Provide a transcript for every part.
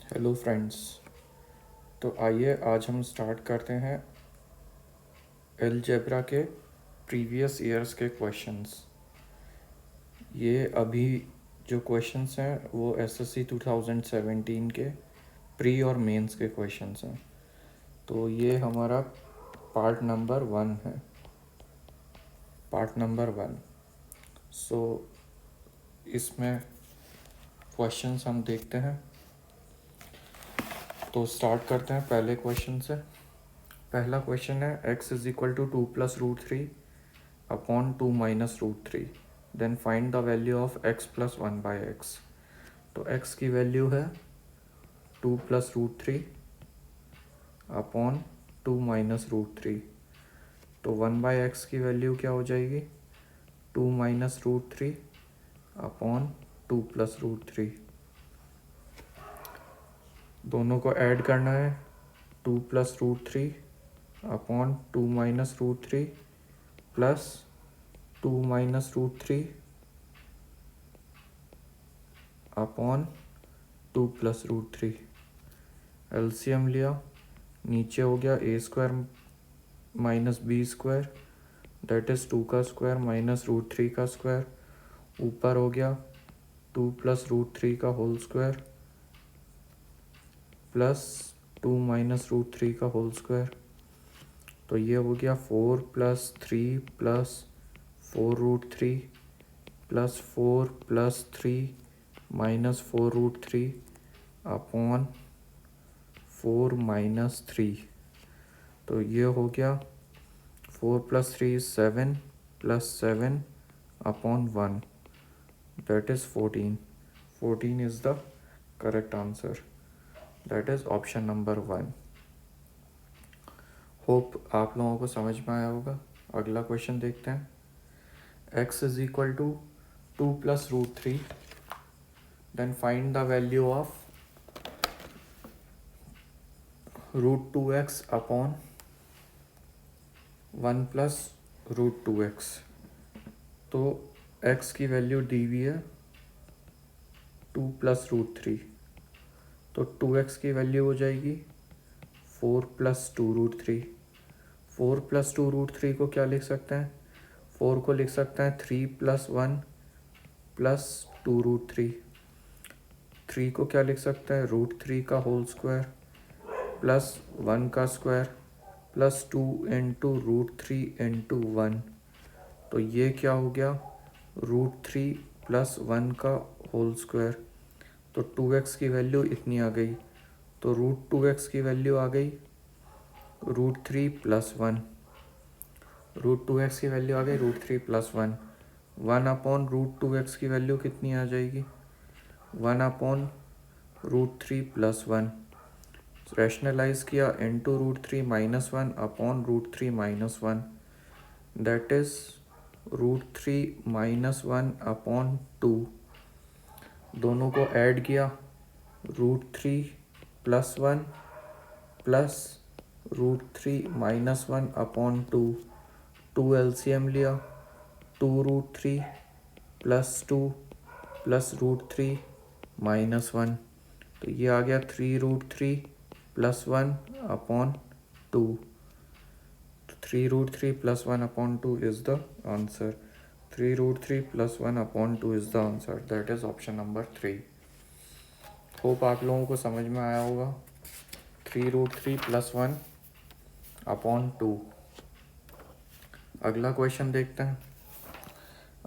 Hello friends. तो आइए आज हम स्टार्ट करते हैं अलजेब्रा के प्रीवियस ईयर्स के क्वेश्चंस। ये अभी जो क्वेश्चंस हैं वो एसएससी 2017 के प्री और मेंस के क्वेश्चंस हैं। तो ये हमारा पार्ट नंबर 1 है। Part number 1। सो इसमें क्वेश्चंस हम देखते हैं। तो स्टार्ट करते हैं पहले क्वेश्चन से। पहला क्वेश्चन है x is equal to 2 + √3 upon 2 minus √3, then find the value of x plus 1/x। तो x की वैल्यू है 2 + √3 अपॉन 2 माइनस √3। तो 1/x की वैल्यू क्या हो जाएगी? 2 माइनस √3 अपॉन 2 + √3। दोनों को ऐड करना है। 2 + √3 upon 2 minus √3 plus 2 minus √3 upon 2 + √3। LCM लिया, नीचे हो गया a² minus b² that is 2 का स्क्वायर माइनस √3 का स्क्वायर। ऊपर हो गया 2 + √3 का होल स्क्वायर प्लस 2 माइनस √3 का होल स्क्वायर। तो ये हो गया 4 + 3 plus 4√3 plus 4 + 3 minus 4√3 upon 4 minus 3। तो ये हो गया 4 + 3 is 7 plus 7 upon 1 that is 14। 14 is the correct answer, that is option number 1। Hope आप लोगों को समझ में आया होगा। अगला क्वेश्चन देखते हैं। x is equal to 2 + √3, then find the value of √2x upon 1 + √2x। तो x की वैल्यू दी हुई है 2 + √3। तो 2x की वैल्यू हो जाएगी 4 + 2√3। 4 + 2√3 को क्या लिख सकते हैं? 4 को लिख सकते हैं 3 + 1 + 2√3। 3 को क्या लिख सकते हैं? √3 का होल स्क्वायर प्लस 1 का स्क्वायर प्लस 2 इंटू √3 इंटू 1। तो ये क्या हो गया? √3 + 1 का होल स्क्वायर। तो 2x की वैल्यू इतनी आ गई। तो √2x की वैल्यू आ गई √3 + 1। √2x की वैल्यू आ गई √3 + 1। 1 अपॉन √2x की वैल्यू कितनी आ जाएगी? 1 अपॉन √3 + 1। रैशनलाइज किया into √3 - 1 upon √3 - 1 that is √3 - 1 upon 2। दोनों को ऐड किया √3 + 1 प्लस √3 - 1 अपॉन 2। 2 एलसीएम लिया, 2 √3 प्लस 2 प्लस √3 - 1। तो ये आ गया 3 √3 + 1 upon 2। 3 √3 + 1 upon 2 is the answer. 3 √3 + 1 upon 2 is the answer. That is option number 3. Hope आप लोगों को समझ में आया होगा। 3 √3 + 1 अपॉन 2। अगला क्वेश्चन देखते हैं।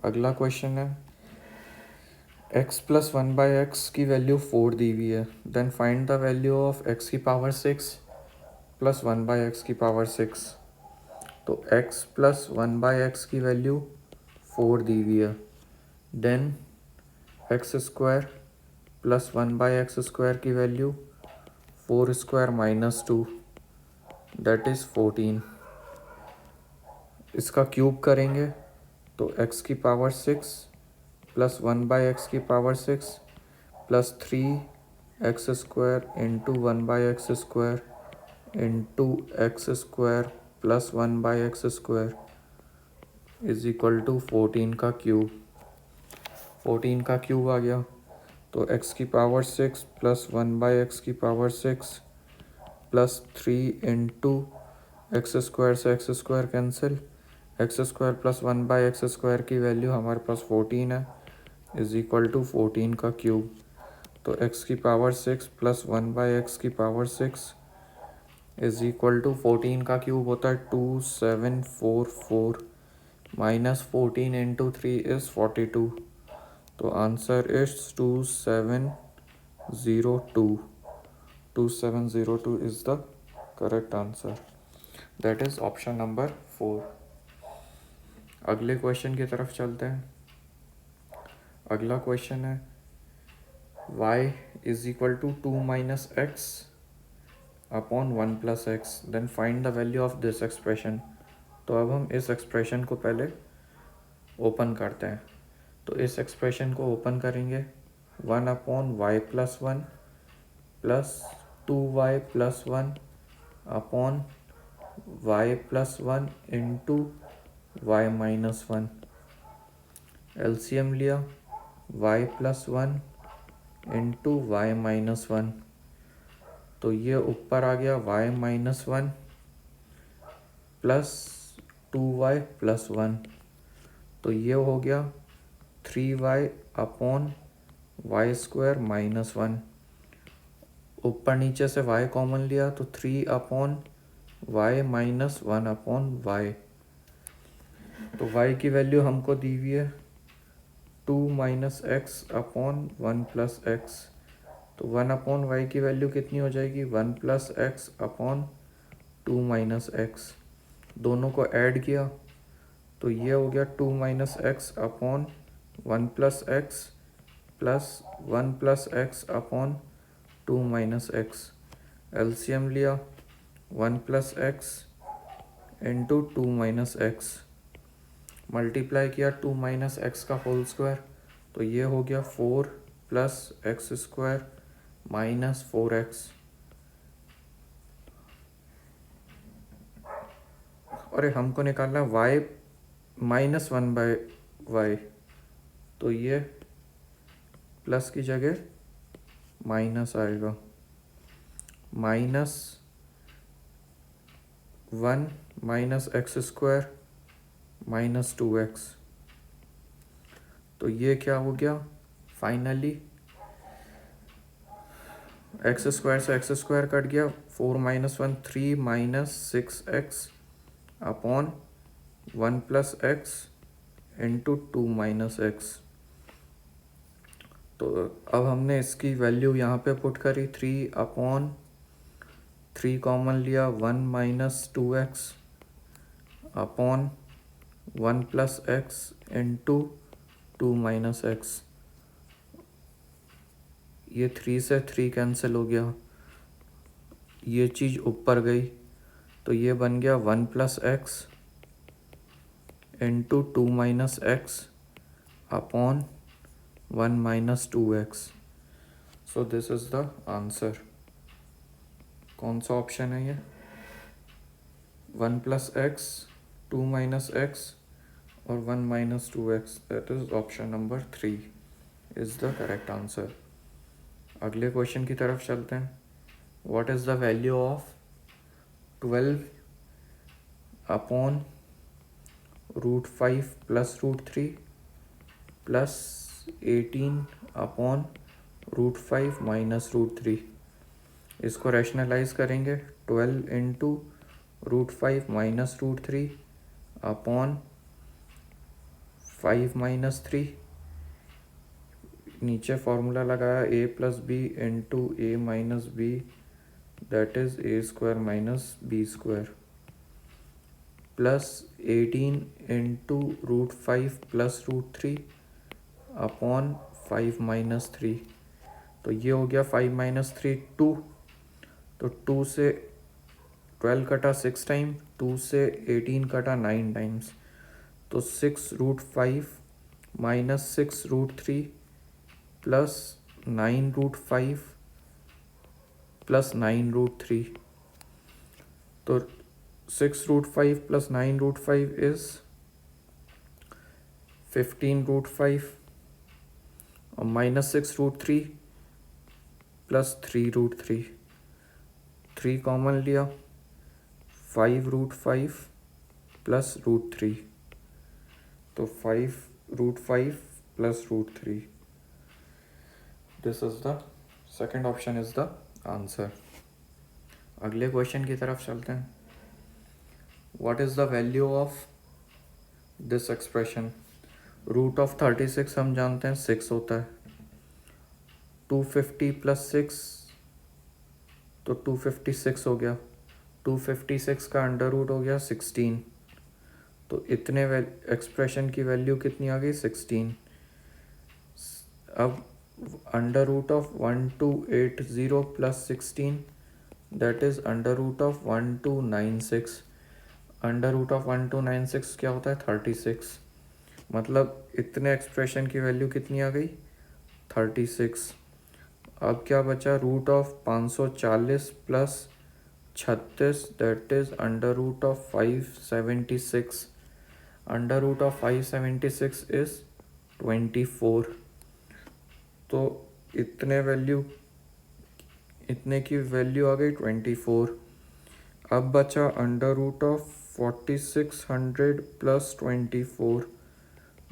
अगला क्वेश्चन है x + 1/x की वैल्यू 4 दी हुई है, then find the value of x⁻6 + 1/x⁻6। तो x + 1/x की वैल्यू 4 दी हुई है, देन x² + 1/x² की वैल्यू 4² - 2 दैट इज़ 14। इसका क्यूब करेंगे तो x⁻6 + 1/x⁻6 plus 3x² into 1/x² into x² + 1/x² is equal to 14 का क्यूब। 14 का क्यूब आ गया तो x की पावर 6 प्लस 1/x की power 6 plus 3 into x square से x square cancel, x square plus 1/x square की value हमारे पास 14 है, इज इक्वल टू 14 का क्यूब। तो x की पावर 6 प्लस 1/x की पावर 6 इज इक्वल टू 14 का क्यूब होता है 2744 माइनस 14 इंटू 3 इज 42। तो answer is 2702 is the correct answer, that is option number 4। अगले क्वेश्चन की तरफ चलते हैं। अगला क्वेश्चन है y is equal to 2 minus x upon 1 plus x, then find the value of this expression. तो अब हम इस एक्सप्रेशन को पहले ओपन करते हैं। तो इस एक्सप्रेशन को ओपन करेंगे 1 upon y plus 1 plus 2y plus 1 upon y plus 1 into y minus 1। LCM लिया y plus 1 into y minus 1, तो ये ऊपर आ गया y minus 1 plus 2y plus 1, तो ये हो गया 3y upon y square minus 1। ऊपर नीचे से y कॉमन लिया तो 3 upon y minus 1 upon y. तो y की वैल्यू हमको दी हुई है 2 minus x upon 1 plus x. तो 1 अपॉन वाई की वैल्यू कितनी हो जाएगी 1 plus x upon 2 minus x. दोनों को ऐड किया तो ये हो गया 2 minus x upon 1 plus x plus 1 plus x upon 2 minus x. LCM लिया 1 plus x into 2 minus x, multiply किया 2 माइनस एक्स का होल स्क्वायर, तो ये हो गया 4 plus X square minus 4x। अरे हमको निकालना y माइनस 1/y, तो ये प्लस की जगह माइनस आएगा, minus 1 minus x square minus 2x। तो ये क्या हो गया फाइनली एक्स स्क्वायर से एक्स स्क्वायर कट गया, 4 minus 1 3 minus 6x upon 1 plus x into 2 minus x. तो अब हमने इसकी वैल्यू यहाँ पे पुट करी 3 अपॉन 3 कॉमन लिया 1 minus 2x upon 1 plus x into 2 minus x. ये 3 से 3 कैंसिल हो गया, ये चीज़ ऊपर गई, तो ये बन गया 1 plus x into 2 minus x upon 1 minus 2x। So this is the answer. कौन सा ऑप्शन है ये 1 प्लस एक्स 2 माइनस एक्स और 1 minus 2x, that is option number 3 is the correct answer. अगले क्वेश्चन की तरफ चलते हैं। What is the value of 12 upon √5 plus √3 plus 18 upon √5 minus √3। इसको रैशनलाइज करेंगे 12 इंटू √5 माइनस √3 अपॉन 5 माइनस 3, नीचे फॉर्मूला लगाया a plus B into a minus b, that is a square minus b square, plus 18 into √5 plus √3 upon 5 minus 3। तो ये हो गया 5 minus 3 2, तो 2 से 12 कटा 6 टाइम, 2 से 18 कटा 9 टाइम्स, तो 6√5 माइनस 6√3 प्लस 9√5 प्लस 9√3। तो 6√5 प्लस 9√5 इज 15√5 और -6√3 प्लस 3√3, 3 कॉमन लिया, 5√5 प्लस √3, तो 5√5 plus √3. This is the second option is the answer. अगले क्वेश्चन की तरफ चलते हैं. What is the value of this expression? Root of 36 हम जानते हैं 6 होता है. 250 प्लस 6 तो 256 हो गया. 256 का अंडर रूट हो गया 16. तो इतने एक्सप्रेशन की वैल्यू कितनी आ गई? 16. अब under root of 1280 plus 16 that is under root of 1296. Under root of 1296 क्या होता है? 36. मतलब इतने एक्सप्रेशन की वैल्यू कितनी आ गई? 36. अब क्या बचा? Root of 540 plus 36 that is under root of 576. Under root of 576 is 24. तो इतने की वैल्यू आ गई 24. अब बचा under root of 4600 plus 24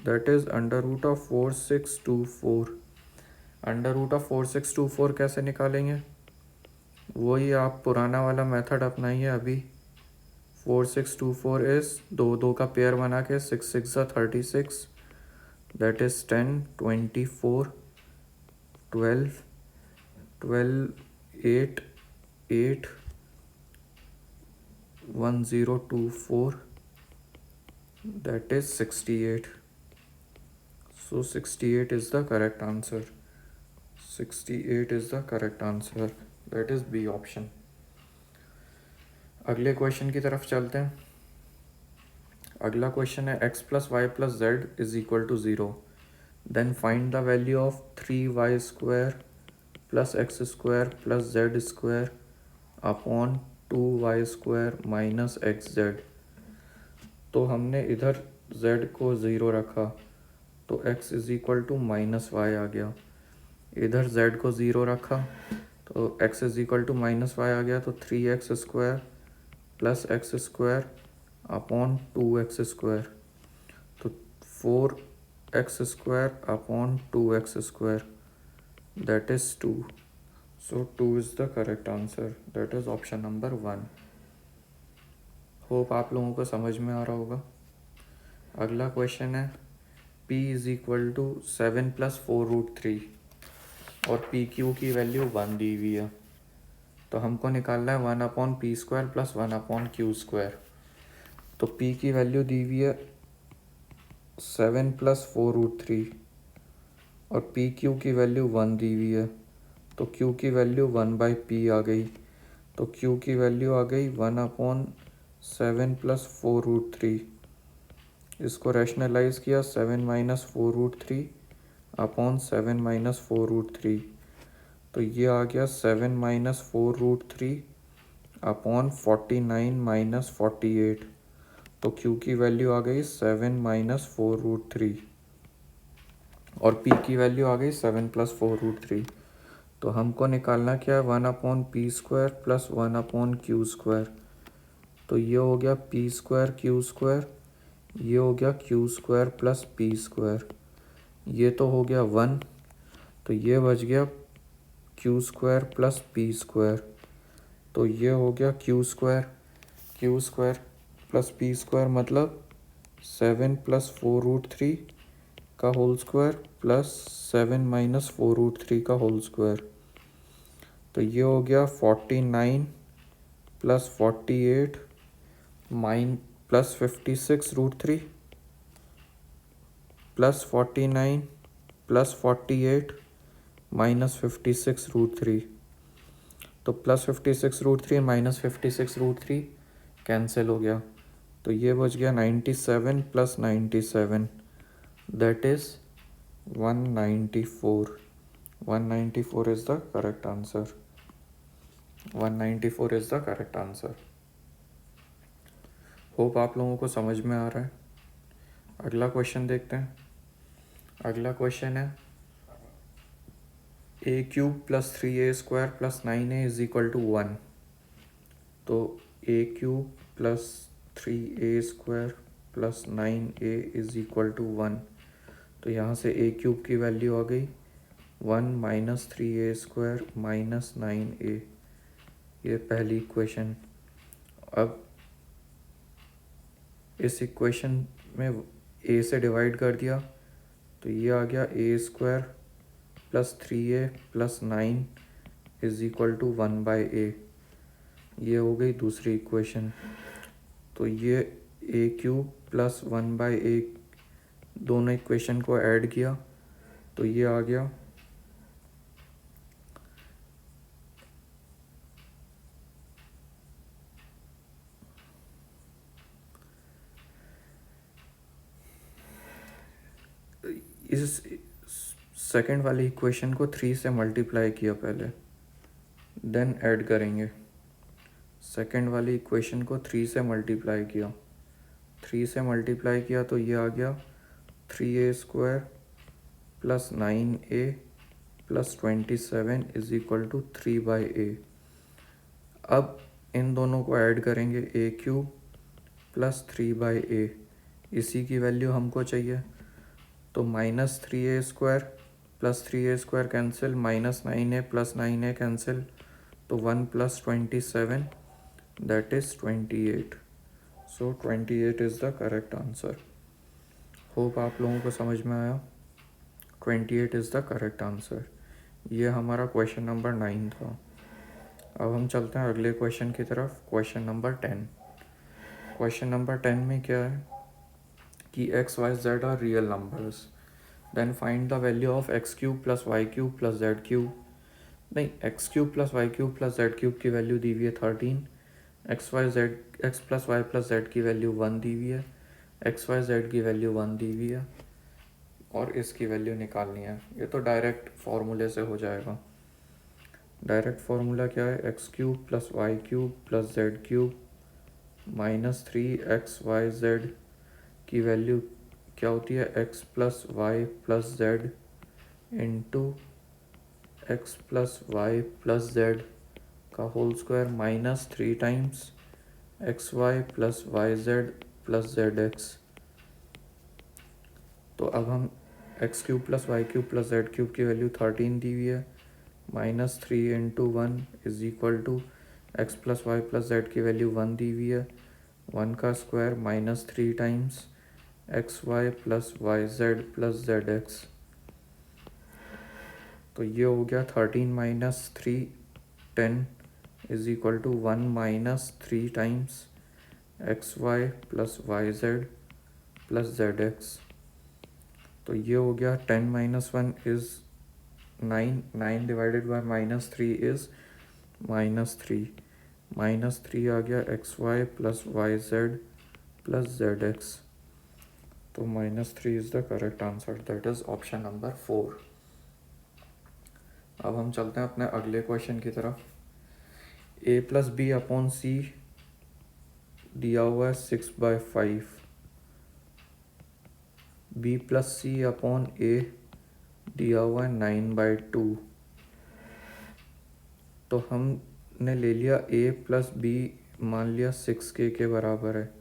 that is under root of 4624. Under root of 4624 कैसे निकालेंगे? वही आप पुराना वाला मेथड अपनाइए अभी. 4624 इज दो का पेयर बना के 6 6 36 that is 10 24 12 12 8 8 1024 that is 68. So 68 is the correct answer. 68 is the correct answer. That is B option. अगले क्वेश्चन की तरफ चलते हैं. अगला क्वेश्चन है x plus Y plus Z is equal to 0. Then find the value of 3y square plus X square plus Z square upon 2y square minus X Z. तो हमने इधर z को 0 रखा तो x is equal to minus Y आ गया. इधर z को 0 रखा तो x is equal to minus Y आ गया. तो 3x square plus X square upon 2x square. तो 4x square upon 2x square that is 2. So 2 is the correct answer. That is option number 1. Hope आप लोगों को समझ में आ रहा होगा. अगला क्वेश्चन है p is equal to 7 plus 4√3 और पी क्यू की वैल्यू 1 दी हुई है. तो हमको निकालना है 1 upon p square plus 1 upon q square. तो p की वैल्यू दी हुई है 7 प्लस 4√3 और पी क्यू की वैल्यू 1 दी हुई है. तो q की वैल्यू 1/p आ गई. तो q की वैल्यू आ गई 1 अपॉन 7 प्लस 4√3. इसको रैशनलाइज किया 7 माइनस 4√3 अपॉन 7 माइनस 4√3. तो ये आ गया 7 माइनस 4√3 अपॉन 49 माइनस 48. तो q की वैल्यू आ गई 7 माइनस 4√3 और p की वैल्यू आ गई 7 प्लस 4√3. तो हमको निकालना क्या है? 1 upon p square plus 1 upon q square. तो ये हो गया पी स्क्वायर क्यू स्क्वायर. ये हो गया Q square plus P square. ये तो हो गया 1. तो ये बच गया Q square plus P square. तो ये हो गया Q square plus P square मतलब 7 प्लस 4√3 का होल स्क्वायर प्लस 7 माइनस 4√3 का होल स्क्वायर. तो ये हो गया 49 plus 48 plus 56√3 plus 49 plus 48 minus 56√3. तो प्लस 56√3 माइनस 56√3 कैंसिल हो गया. तो ये बच गया 97 plus 97 that is 194. 194 is the correct answer. 194 is the correct answer. Hope आप लोगों को समझ में आ रहा है. अगला क्वेश्चन देखते हैं. अगला क्वेश्चन है A cube plus 3a² plus 9a is equal to 1। तो A cube plus 3a² plus 9a is equal to 1। तो यहाँ से ए क्यूब की वैल्यू आ गई 1 माइनस 3a² माइनस 9a। ये पहली इक्वेशन। अब इस इक्वेशन में a से डिवाइड कर दिया तो ये आ गया a² plus 3a plus 9 is equal to 1/a। ये हो गई दूसरी इक्वेशन। तो ये a क्यूब प्लस 1/a दोनों इक्वेशन को ऐड किया तो ये आ गया इस सेकंड वाली इक्वेशन को 3 से मल्टीप्लाई किया पहले, देन ऐड करेंगे। सेकंड वाली इक्वेशन को 3 से मल्टीप्लाई किया, 3 से मल्टीप्लाई किया तो ये आ गया 3a² plus 9a plus 27 is equal to 3/a। अब इन दोनों को ऐड करेंगे a क्यूब प्लस 3/a। इसी की वैल्यू हमको चाहिए तो minus 3a² plus 3a² cancel, minus 9a plus 9a cancel, तो 1 plus 27 that is 28। So 28 is the correct answer. Hope आप लोगों को समझ में आया। 28 इज़ द करेक्ट आंसर। ये हमारा क्वेश्चन नंबर 9 था। अब हम चलते हैं अगले क्वेश्चन की तरफ, क्वेश्चन नंबर 10। क्वेश्चन नंबर 10 में क्या है कि x, y, z are real numbers, then find the value of x cube plus Y cube plus Z cube. नहीं, x cube plus Y cube plus Z cube की value दी हुई है 13, x plus Y plus z की value 1 दी हुई है, x y z की वैल्यू 1 दी हुई है और इसकी वैल्यू निकालनी है। ये तो डायरेक्ट फार्मूले से हो जाएगा। डायरेक्ट फार्मूला क्या है, x cube plus Y cube plus Z cube minus 3xyz की वैल्यू क्या होती है, x plus Y plus Z into x plus Y plus Z का whole square minus 3 times x Y plus Y Z plus Z x. तो अब हम X cube plus Y cube plus Z cube की value 13 दी हुई है, minus 3 into 1 is equal to X plus Y plus z की value 1 दी हुई है, 1 का square minus 3 times x Y plus Y Z plus Z x. तो ये हो गया 13 minus 3 10 is equal to 1 minus 3 times x Y plus Y Z plus Z x. तो ये हो गया 10 minus 1 is 9, 9 divided by minus 3 is minus 3, minus 3 आ गया x Y plus Y Z plus Z x. तो minus 3 is the correct answer, that is option number 4। अब हम चलते हैं अपने अगले क्वेश्चन की तरफ। a plus b upon c दिया हुआ है 6/5, b plus c upon a दिया हुआ है 9/2। तो हमने ले लिया a प्लस बी, मान लिया 6k के बराबर है,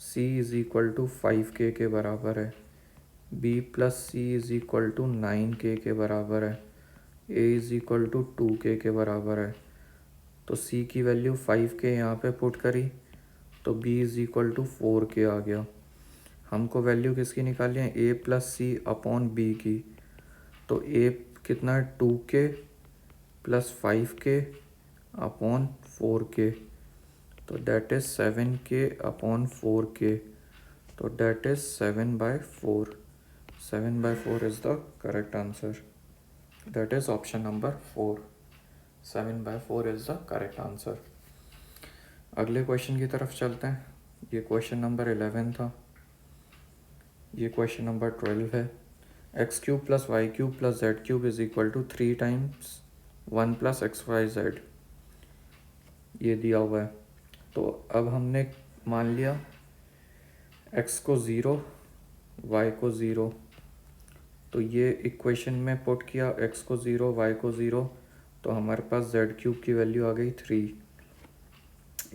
c is equal to 5k के बराबर है, b plus c is equal to 9k के बराबर है, a is equal to 2k के बराबर है। तो c की वैल्यू 5k यहाँ पे पुट करी तो b is equal to 4k आ गया। हमको वैल्यू किसकी निकालनी है, a plus c upon b की। तो a कितना है 2k plus 5k upon 4k, तो that is 7k upon 4k, तो that is 7/4। 7/4 is the correct answer, that is option number 4। 7/4 is the correct answer. अगले क्वेश्चन की तरफ चलते हैं। ये क्वेश्चन नंबर 11 था। ये क्वेश्चन नंबर 12 है। X cube plus Y cube plus Z cube is equal to 3 times 1 plus x y z, ये दिया हुआ है। तो अब हमने मान लिया x को 0 y को 0, तो ये इक्वेशन में पुट किया, x को 0 y को 0, तो हमारे पास z³ की वैल्यू आ गई 3।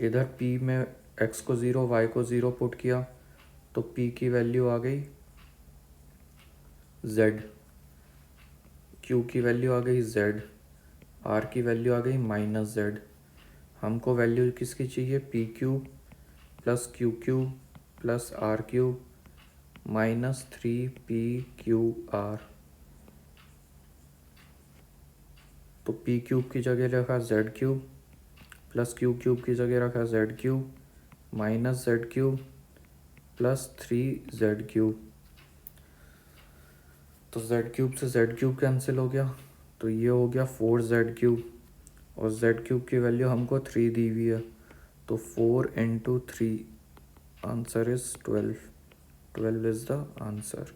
इधर p में x को 0 y को 0 पुट किया तो p की वैल्यू आ गई z, q की वैल्यू आ गई z, r की वैल्यू आ गई -z। हमको वैल्यू किसकी चाहिए? p³ plus q³ plus r³ -3pqr। तो p³ की जगह रखा z³ प्लस q³ की जगह रखा z³ -z³ प्लस 3z³। तो z³ से z³ कैंसिल हो गया, तो ये हो गया 4z³ और z³ की वैल्यू हमको 3 दी हुई है, तो 4 × 3 answer is 12। 12 is the answer.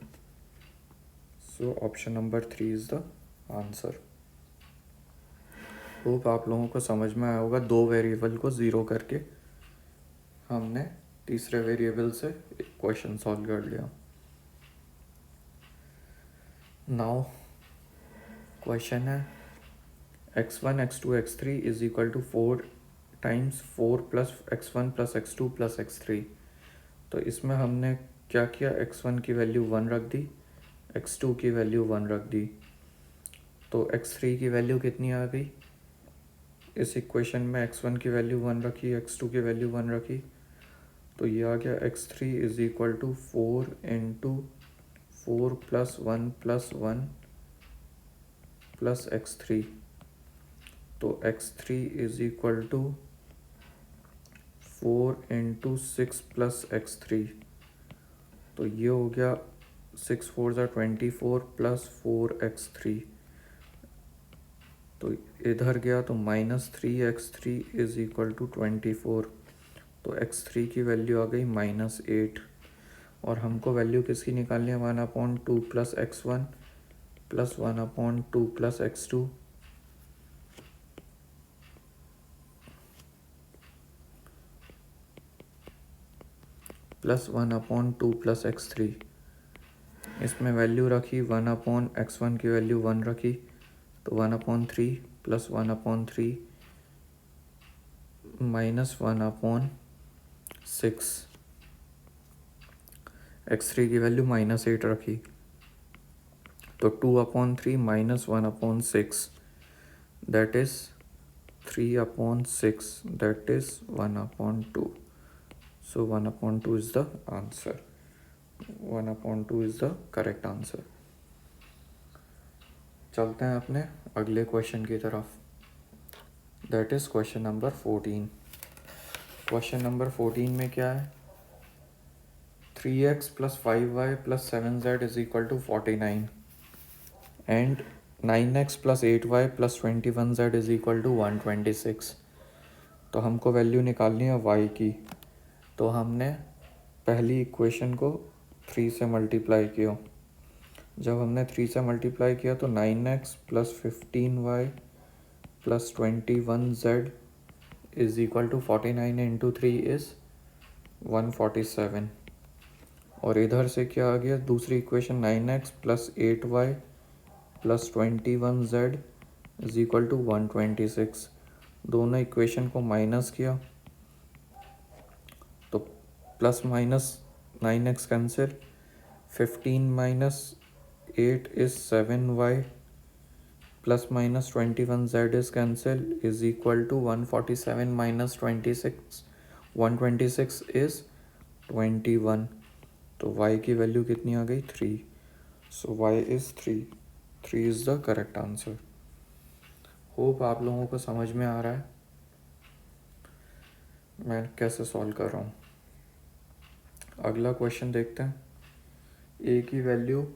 So option number 3 is the answer. Hope आप लोगों को समझ में आया होगा। 2 वेरिएबल को 0 करके हमने तीसरे वेरिएबल से क्वेश्चन सॉल्व कर लिया। नाउ क्वेश्चन है x1 x2 x3 is equal to 4 times 4 plus x1 plus x2 plus x3। तो इसमें हमने क्या किया? x1 की वैल्यू 1 रख दी, x2 की वैल्यू 1 रख दी, तो x3 की वैल्यू कितनी आ गई? इस इक्वेशन में x1 की वैल्यू 1 रखी, x2 की वैल्यू 1 रखी, तो ये आ गया x3 is equal to 4 × 4 plus 1 plus 1 plus x3। तो x3 is equal to 4 × 6 plus x3। तो ये हो गया 6 4 ज़ा 24 प्लस 4x3। तो इधर गया तो -3x3 इज इक्वल टू 24। तो x3 की वैल्यू आ गई -8। और हमको वैल्यू किसकी निकालनी है? 1/2 plus x1 plus 1/2 plus x2 plus 1/2 plus x3। इसमें वैल्यू रखी 1/x1 की वैल्यू 1 रखी, तो 1/3 प्लस 1/3 माइनस 1/6। x3 की वैल्यू -8 रखी, तो 2/3 minus 1/6 that is 3/6 that is 1/2। So 1/2 is the answer. 1/2 is the correct answer. चलते हैं अपने अगले क्वेश्चन की तरफ, that is question number 14। Question number 14 में क्या है? 3x plus 5y plus 7z is equal to 49 and 9x plus 8y plus 21z is equal to 126। तो हमको वैल्यू निकालनी है y की। तो हमने पहली इक्वेशन को 3 से मल्टीप्लाई किया। जब हमने 3 से मल्टीप्लाई किया तो 9x plus 15y plus 21z is equal to 49 into 3 is 147। और इधर से क्या आ गया? दूसरी equation 9x plus 8y plus 21z is equal to 126। दोनों इक्वेशन को माइनस किया तो plus minus 9x cancel, 15 minus 8 is 7y plus minus 21z is cancel is equal to 147 minus 26, 126 is 21। तो y की वैल्यू कितनी आ गई? 3। सो y is 3। 3 is the correct answer. Hope आप लोगों को समझ में आ रहा है मैं कैसे सॉल्व कर रहा हूँ। अगला क्वेश्चन देखते हैं। a की वैल्यू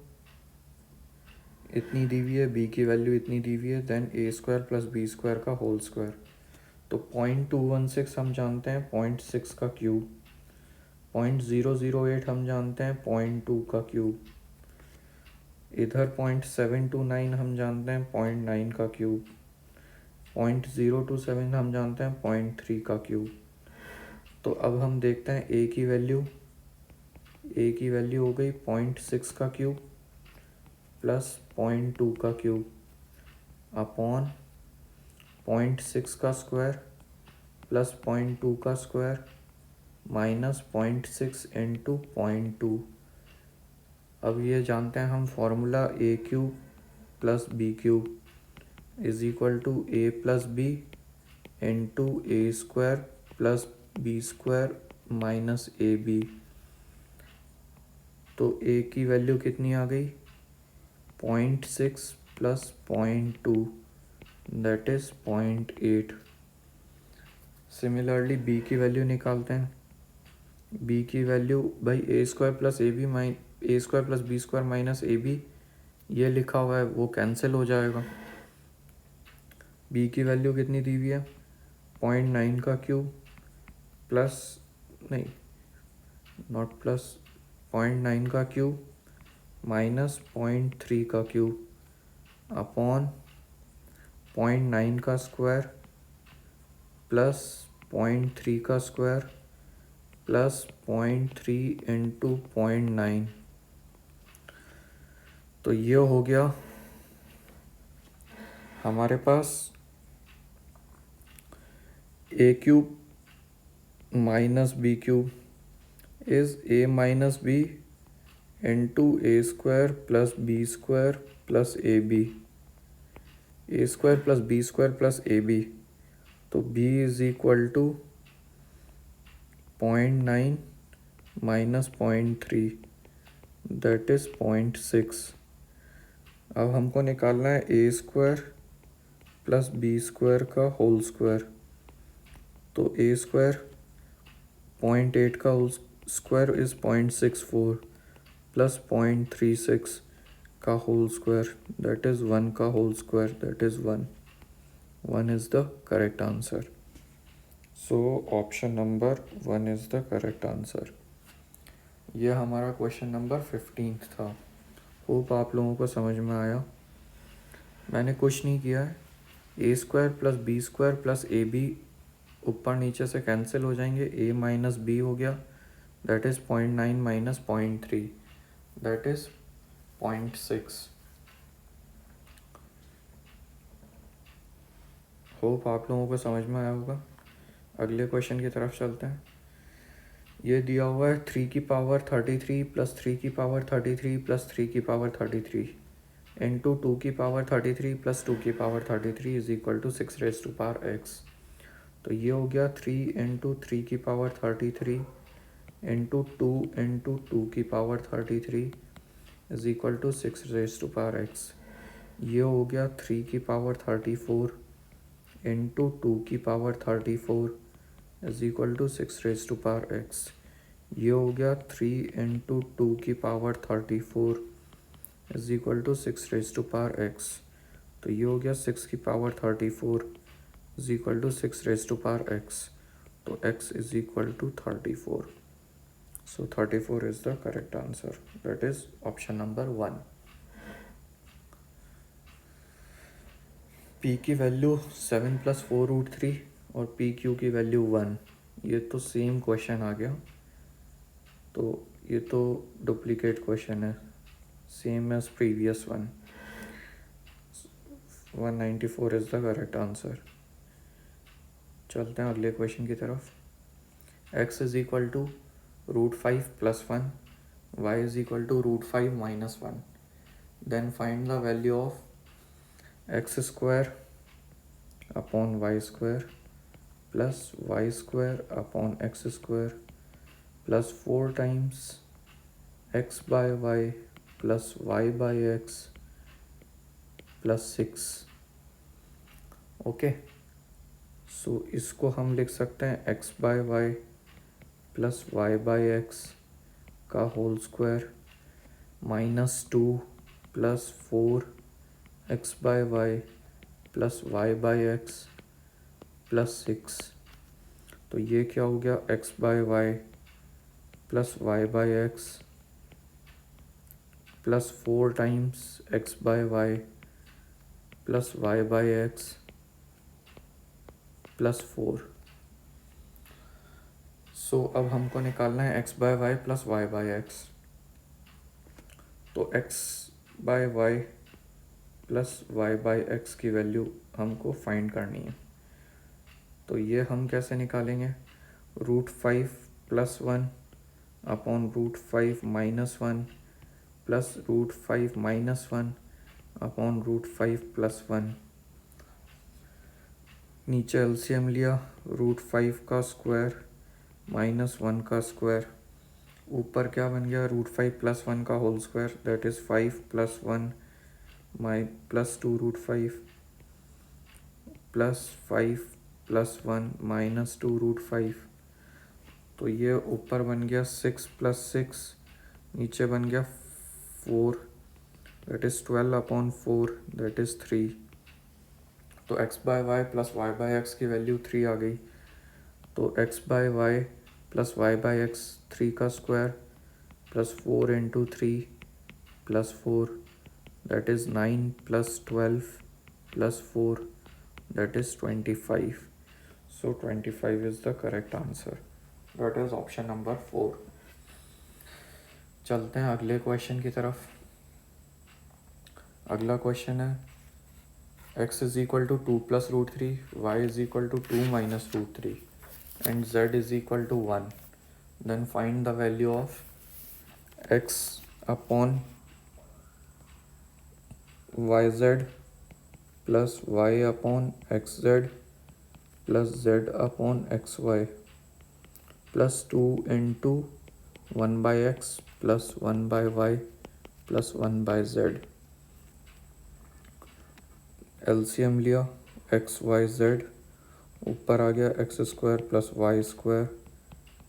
इतनी दी हुई है, b की वैल्यू इतनी दी हुई है, देन a² प्लस b² का होल स्क्वायर। तो 0.216 हम जानते हैं 0.6 का क्यूब, 0.008 हम जानते हैं 0.2 का क्यूब, इधर 0.729 हम जानते हैं 0.9 का क्यूब, 0.027 हम जानते हैं 0.3 का क्यूब। तो अब हम देखते हैं a की वैल्यू हो गई 0.6 का क्यूब प्लस 0.2 का क्यूब अपॉन 0.6 का स्क्वायर प्लस 0.2 का स्क्वायर माइनस 0.6 इंटू 0.2। अब ये जानते हैं हम formula A cube plus B cube is equal to A plus B into A square plus B square minus A B. तो ए की वैल्यू कितनी आ गई 0.6 plus 0.2 that is 0.8। Similarly B की वैल्यू निकालते हैं। बी की वैल्यू भाई A square plus A B A square plus B square minus A B ये लिखा हुआ है वो कैंसिल हो जाएगा। बी की वैल्यू कितनी दी हुई है 0.9 का क्यूब प्लस नहीं नॉट प्लस 0.9 का क्यूब माइनस 0.3 का क्यूब अपॉन 0.9 का स्क्वायर प्लस 0.3 का स्क्वायर प्लस 0.3 इंटू 0.9। तो ये हो गया हमारे पास A cube minus B cube is A minus B into A square plus B square plus A B. A square plus B square plus A B तो B is equal to 0.9 minus 0.3 that is 0.6। अब हमको निकालना है A square plus B square का whole square. तो A square 0.8 का whole square is 0.64 plus 0.36 का whole square that is 1 का whole square that is 1। 1 is the correct answer. So option number 1 is the correct answer. ये हमारा question number 15 था। Hope आप लोगों को समझ में आया। मैंने कुछ नहीं किया है। A square plus B square plus A B ऊपर नीचे से कैंसिल हो जाएंगे। ए माइनस बी हो गया that is 0.9 minus 0.3 that is 0.6। Hope आप लोगों को समझ में आया होगा। अगले क्वेश्चन की तरफ चलते हैं। ये दिया हुआ है 3 की पावर 33 प्लस 3 की पावर 33 प्लस 3 की पावर 33 इंटू 2 की पावर 33 प्लस 2 की power 33 is equal to 6 raise to power x. तो ये हो गया 3 इंटू 3 की पावर 33 इंटू 2 की power 33 is equal to 6 raise to power x. ये हो गया 3 की पावर 34 इंटू 2 की power 34 is equal to 6 raise to power x. ये हो गया 3 इंटू 2 की power 34 is equal to 6 raise to power x. तो ये हो गया 6 की power 34 is equal to 6 raise to power x. तो x is equal to 34। So 34 is the correct answer that is option number 1। p की वैल्यू 7 plus 4 root 3 और p q की वैल्यू 1। ये तो सेम क्वेश्चन आ गया। तो ये तो डुप्लीकेट क्वेश्चन है same as previous one. 194 is the correct answer. चलते हैं अगले क्वेश्चन की तरफ। x is equal to root 5 plus 1 y is equal to root 5 minus 1 then find the value of x square upon y square plus y square upon x square plus 4 times x by Y plus Y by x plus 6। Okay so इसको हम लिख सकते हैं X by Y plus Y by X का whole square minus 2 plus 4 X by Y plus Y by x plus 6। तो ये क्या हो गया X by Y plus Y by x plus 4 times x by Y plus Y by x plus 4। So अब हमको निकालना है X by Y plus Y by X. तो X by Y plus Y by x की value हमको find करनी है। तो ये हम कैसे निकालेंगे, √5 + 1 अपॉन √5 - 1 प्लस √5 - 1 अपॉन √5 + 1। नीचे एलसीएम लिया, √5 का स्क्वायर -1 का स्क्वायर, ऊपर क्या बन गया, √5 + 1 का whole square, that is 5 + 1 plus 2 √5 plus 5 + 1 -2 √5। तो ये ऊपर बन गया 6 + 6, नीचे बन गया 4, that is 12 upon 4, that is 3। तो x/y प्लस y/x की वैल्यू 3 आ गई। तो x/y प्लस y/x 3 का square plus 4 × 3 plus 4, that is 9 + 12 plus 4, that is 25। So 25 is the correct answer, that is option number 4। चलते हैं अगले क्वेश्चन की तरफ। अगला क्वेश्चन है x = 2 + √3, y = 2 - √3 and z = 1. Then find the value of x upon yz plus y upon xz plus z upon xy plus 2 into 1/x plus 1/y plus 1/z। LCM लिया, x y Z, ऊपर आ गया x² + y²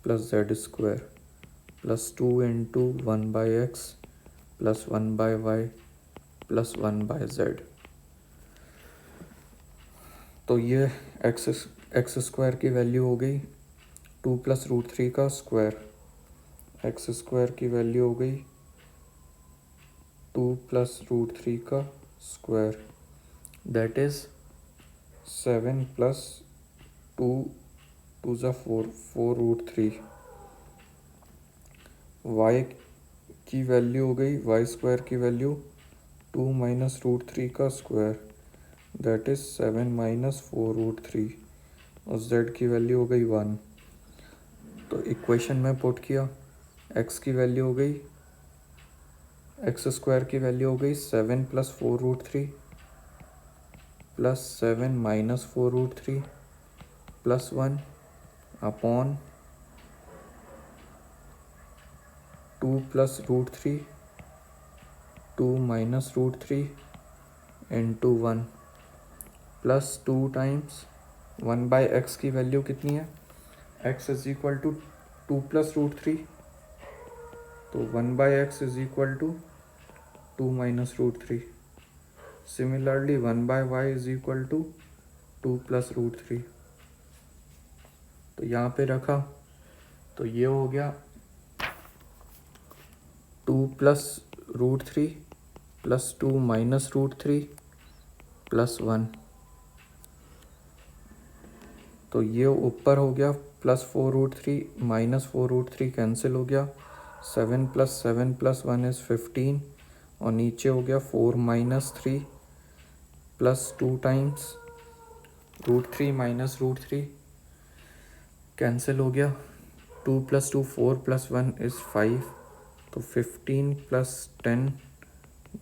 plus z² plus 2 × 1/x plus 1/y plus 1/z। तो ये x² की value हो गई 2 + √3 का square, x² की वैल्यू हो गई 2 + √3 का स्क्वायर, दैट इज़ 7 + 2 2 = 4 4√3। y की वैल्यू हो गई y² की वैल्यू 2 - √3 का स्क्वायर, दैट इज़ 7 - 4√3 और z की वैल्यू हो गई 1। तो इक्वेशन में पुट किया, x की वैल्यू हो गई, x² की वैल्यू हो गई 7 + 4√3 plus 7 - 4√3 plus 1 upon 2 + √3 2 - √3 into 1 plus 2 times 1/x की वैल्यू कितनी है, x = 2 + √3, तो 1/x = 2 - √3। Similarly 1/y = 2 + √3। तो यहाँ पे रखा, तो ये हो गया 2 + √3 प्लस 2 - √3 प्लस 1। तो ये ऊपर हो गया प्लस 4√3 माइनस 4√3 कैंसिल हो गया, 7 + 7 + 1 इज़ 15 और नीचे हो गया 4 - 3 प्लस 2 टाइम्स √3 - √3 कैंसिल हो गया, 2 + 2 4 + 1 इज़ 5, तो 15 + 10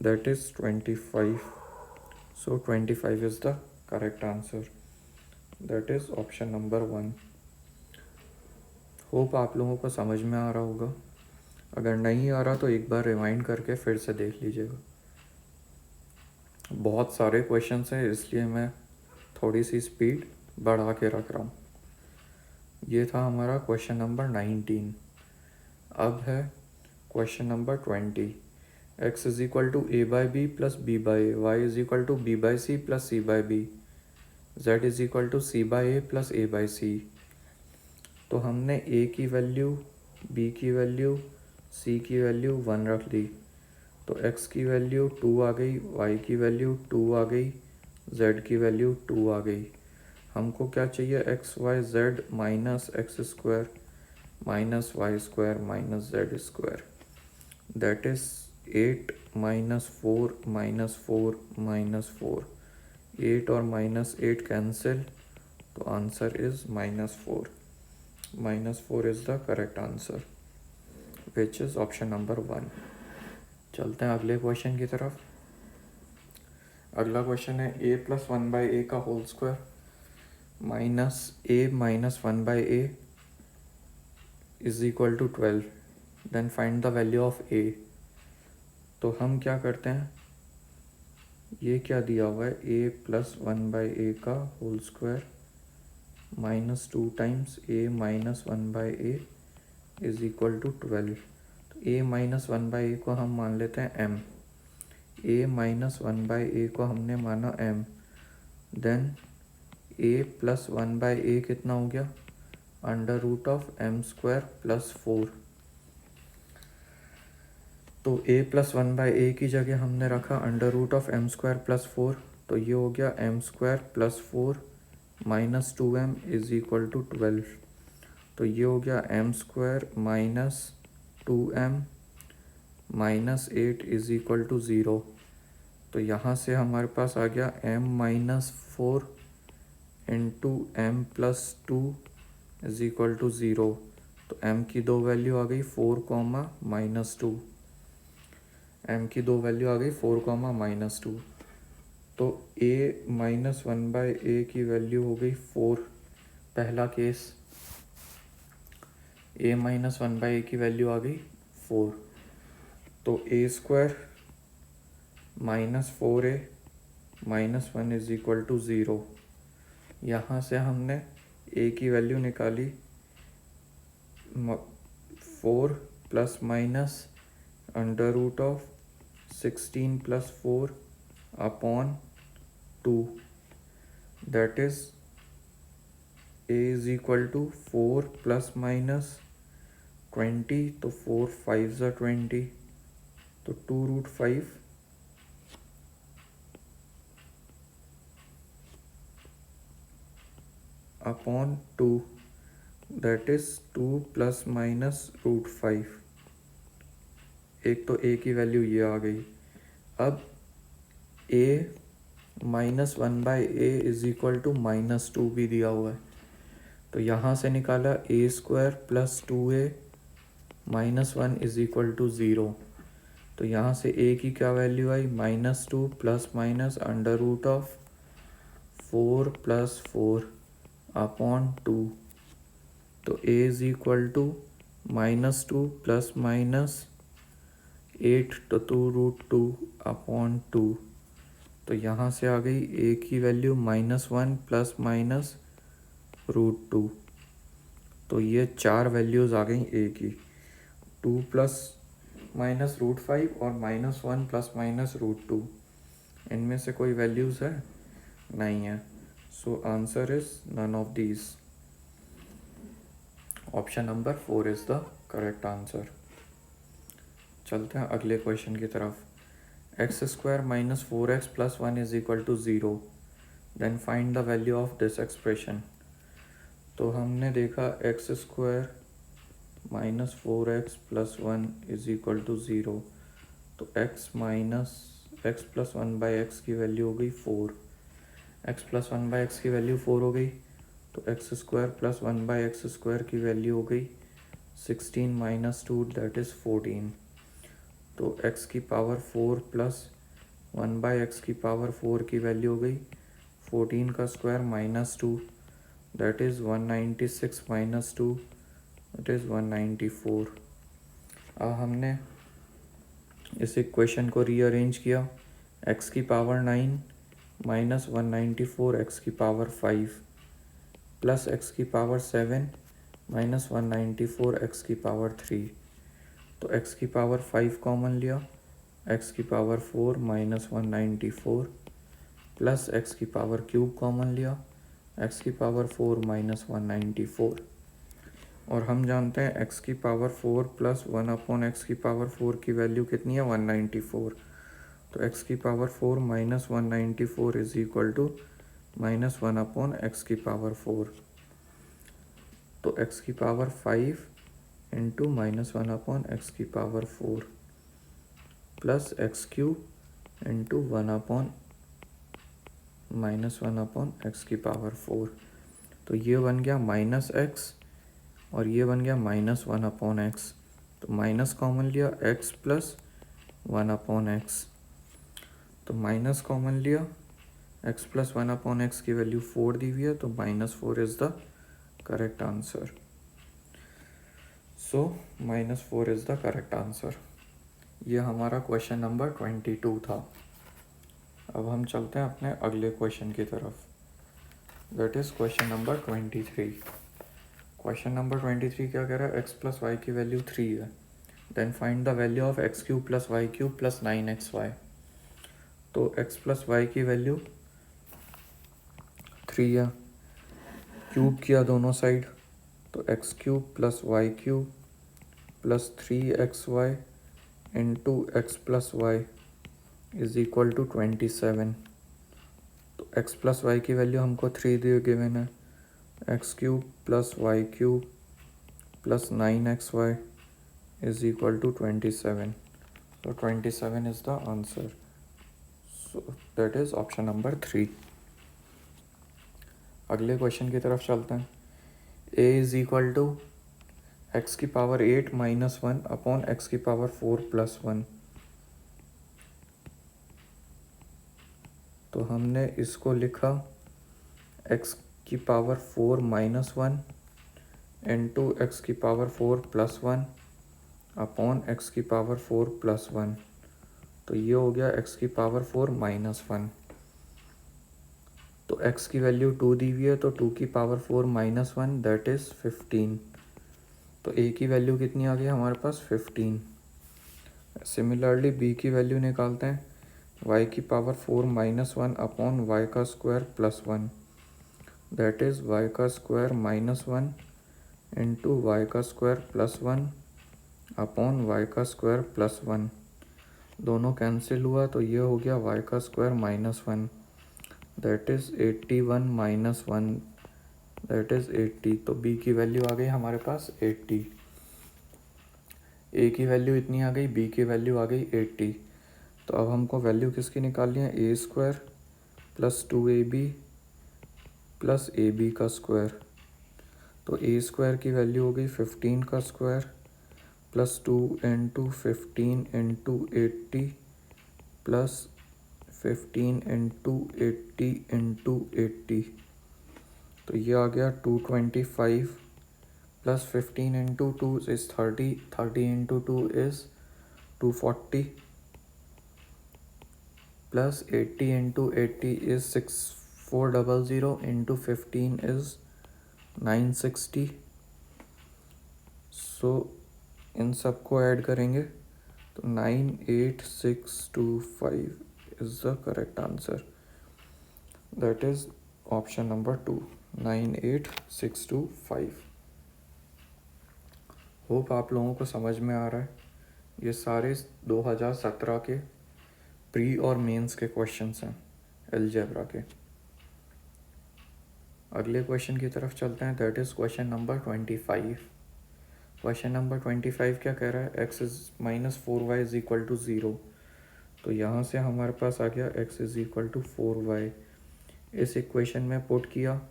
that is 25। So 25 is the correct answer, that is option number 1। Hope आप लोगों को समझ में आ रहा होगा, अगर नहीं आ रहा तो एक बार रिवाइंड करके फिर से देख लीजिएगा। बहुत सारे क्वेश्चंस हैं इसलिए मैं थोड़ी सी स्पीड बढ़ा के रख रहा हूँ। ये था हमारा क्वेश्चन नंबर 19। अब है question number 20। x = a/b + b/a, y = b/c + c/b, z = c/a + a/c। तो हमने a की वैल्यू, b की वैल्यू, c की वैल्यू 1 रख दी, तो x की वैल्यू 2 आ गई, y की वैल्यू 2 आ गई, z की वैल्यू 2 आ गई। हमको क्या चाहिए, x y z minus x² minus y² minus z², that is 8 -4 8 और -8 कैंसिल, तो answer is -4. -4 is the correct answer which is option number 1. चलते हैं अगले क्वेश्चन की तरफ. अगला क्वेश्चन है a + 1/a का whole square -a - 1/a is equal to 12. Then find the value of a. तो हम क्या करते हैं, ये क्या दिया हुआ है, a + 1/a का whole square -2 times a - 1/a is equal to 12. तो a - 1/a को हम मान लेते हैं m. a - 1/a को हमने माना m. देन a + 1/a कितना हो गया, √m² + 4. तो a + 1/a की जगह हमने रखा √m² + 4. तो ये हो गया m² + 4 - 2m is equal to 12. तो ये हो गया m² - 2m - 8 is equal to 0. तो यहाँ से हमारे पास आ गया m - 4 into m + 2 is equal to 0. तो m की दो वैल्यू आ गई 4, -2. m की दो वैल्यू आ गई 4, -2. तो a - 1/a की वैल्यू हो गई 4. पहला केस, a - 1/a की वैल्यू आ गई 4. तो a² - 4a - 1 is equal to 0. यहाँ से हमने a की वैल्यू निकाली 4 ± √16 + 4 upon 2. That is a is equal to 4 ± 20. तो 4 5 = 20. तो 2√5 अपॉन 2. That is 2 ± √5. एक तो a की वैल्यू ये आ गई. अब a - 1/a is equal to -2 भी दिया हुआ है. तो यहाँ से निकाला a² + 2a - 1 is equal to 0. तो यहाँ से a की क्या वैल्यू आई, -2 ± √4 + 4 अपॉन 2. तो a इज इक्वल टू -2 ± 8 तो 2√2 अपॉन 2. तो यहाँ से आ गई a की वैल्यू -1 ± √2. तो ये 4 वैल्यूज़ आ गई a की, 2 ± √5 और -1 ± √2. इनमें से कोई वैल्यूज़ है नहीं है. So answer is none of these. Option number 4 is the correct answer. चलते हैं अगले क्वेश्चन की तरफ. x² - 4x + 1 is equal to 0. Then find the value of this expression. तो हमने देखा x² - 4x + 1 is equal to 0. तो x + 1/x की वैल्यू हो गई 4. x + 1/x की वैल्यू 4 हो गई. तो x² + 1/x² की वैल्यू हो गई 16 - 2 दैट इज़ 14. तो x की पावर 4 + 1/x की पावर 4 की वैल्यू हो गई 14 का square -2 that is 196 - 2 that is 194. अब हमने इस इक्वेशन को रीअरेंज किया. x की पावर 9 - 194 x की पावर 5 प्लस x की पावर 7 - 194 x की पावर 3. तो x की पावर 5 कॉमन लिया, x की पावर 4 - 194 प्लस x की पावर क्यूब कॉमन लिया, x की पावर 4 - 194. और हम जानते हैं x की पावर 4 + 1 अपॉन x की पावर 4 की वैल्यू कितनी है, 194. तो x की power 4 - 194 is equal to -1 upon x की पावर 4. तो x की पावर 5 इंटू -1 अपॉन x की power 4. Plus x cube into -1/x की पावर 4। तो ये बन गया -x और ये बन गया -1/x। तो माइनस कॉमन लिया x प्लस 1/x। तो माइनस कॉमन लिया x प्लस 1/x की वैल्यू 4 दी हुई है, तो -4 is the correct answer. So -4 is the correct answer. ये हमारा क्वेश्चन नंबर 22 था। अब हम चलते हैं अपने अगले क्वेश्चन की तरफ, that is question number 23। Question number 23 क्या कह रहा है, x प्लस वाई की वैल्यू 3 है, then find the value of x cube plus Y cube plus 9xy। तो x प्लस वाई की वैल्यू 3 है, क्यूब किया दोनों साइड, तो x cube plus Y cube plus 3xy into x plus y is equal to 27। तो x plus y की value हमको 3 दिए गिवन है, x cube plus Y cube plus 9xy is equal to 27। तो 27 is the answer. So that is option number 3। अगले question की तरफ चलते हैं। a is equal to x की पावर 8 माइनस 1 अपॉन एक्स की पावर 4 प्लस 1। तो हमने इसको लिखा x की पावर 4 माइनस 1 इंटू एक्स की पावर 4 प्लस 1 अपॉन एक्स की पावर 4 प्लस 1। तो ये हो गया x की पावर 4 माइनस 1। तो x की वैल्यू 2 दी हुई है, तो 2 की पावर 4 माइनस 1 दैट इज़ 15। तो a की वैल्यू कितनी आ गई हमारे पास 15। सिमिलरली b की वैल्यू निकालते हैं, y की पावर 4 माइनस 1 अपॉन y का square plus 1 that is y का स्क्वायर माइनस 1 इंटू वाई का स्क्वायर प्लस 1 अपॉन y का स्क्वायर प्लस 1। दोनों कैंसिल हुआ, तो ये हो गया y का square minus 1 that is 81 minus 1 that is 80। तो b की वैल्यू आ गई हमारे पास 80। a की वैल्यू इतनी आ गई, b की वैल्यू आ गई 80। तो अब हमको वैल्यू किसकी निकालनी है, a square plus 2ab plus ab का स्क्वायर। तो a स्क्वायर की वैल्यू हो गई 15 का square plus 2 into 15 into 80 plus 15 into 80 into 80। तो ये आ गया 225 plus 15 into 2 is 30, 30 into 2 is 240 plus 80 into 80 is 6400 into 15 is 960। सो इन सबको ऐड करेंगे तो 98625 is the correct answer. That is option number 2, 98625। Hope आप लोगों को समझ में आ रहा है। ये सारे 2017 के प्री और मेंस के क्वेश्चंस हैं अलजेब्रा के। अगले क्वेश्चन की तरफ चलते हैं, that is question number 25। Question number 25 क्या कह रहा है, x is minus 4y is equal to 0। तो यहाँ से हमारे पास आ गया x is equal to 4y। इस इक्वेशन में पुट किया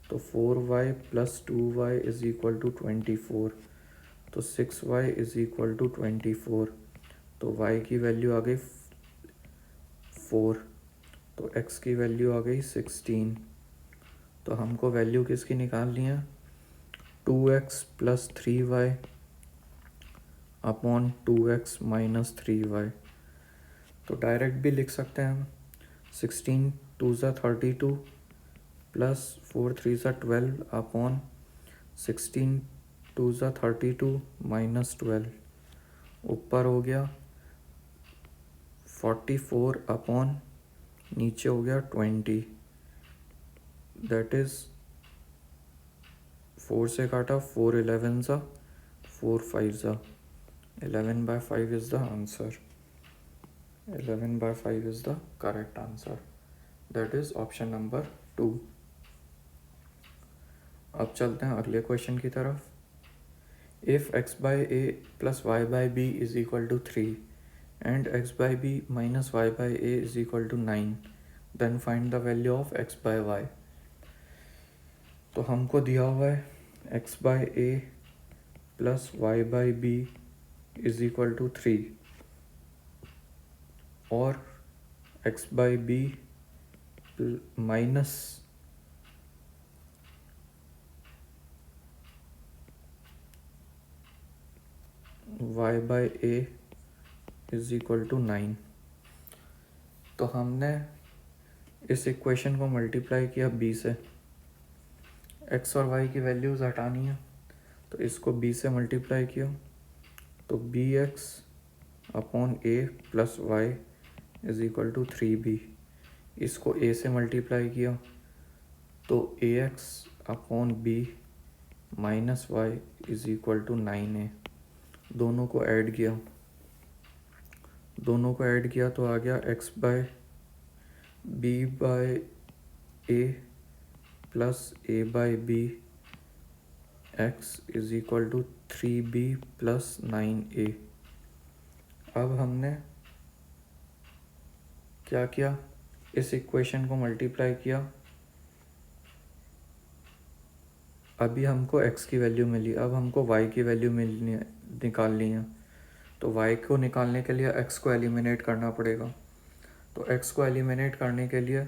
तो 4y plus 2y is equal to 24। तो 6y इज़ इक्वल टू 24। तो y की वैल्यू आ गई 4, तो x की वैल्यू आ गई 16। तो हमको वैल्यू किसकी निकालनी है, 2x plus 3y upon 2x minus 3y। तो डायरेक्ट भी लिख सकते हैं हम, 16 2 ज़ा 32 प्लस 4 3 ज़ा 12 अपॉन 16 2 ज़ा 32 माइनस 12। ऊपर हो गया 44 अपॉन नीचे हो गया 20 दैट इज़ 4 से काटा 4 11 ज़ा 4 5 ज़ा 11/5 is the answer. 11/5 is the correct answer. That is option number 2. अब चलते हैं अगले क्वेश्चन की तरफ। If x by a plus y by b is equal to 3, and x by b minus y by a is equal to 9, then find the value of x by y। तो हमको दिया हुआ है x by a plus y by b is equal to 3 और x by b minus y by a is equal to 9। तो हमने इस equation को मल्टीप्लाई किया b से, x और y की वैल्यूज़ हटानी है तो इसको b से मल्टीप्लाई किया तो bx upon a plus y is equal to 3b। इसको a से मल्टीप्लाई किया तो ax upon b minus y is equal to 9a। दोनों को ऐड किया तो आ गया x by b by a plus a by b x is equal to 3b plus 9a। अब हमने क्या किया, इस इक्वेशन को मल्टीप्लाई किया। अभी हमको x की वैल्यू मिली, अब हमको y की वैल्यू निकालनी है। तो y को निकालने के लिए x को एलिमिनेट करना पड़ेगा। तो x को एलिमिनेट करने के लिए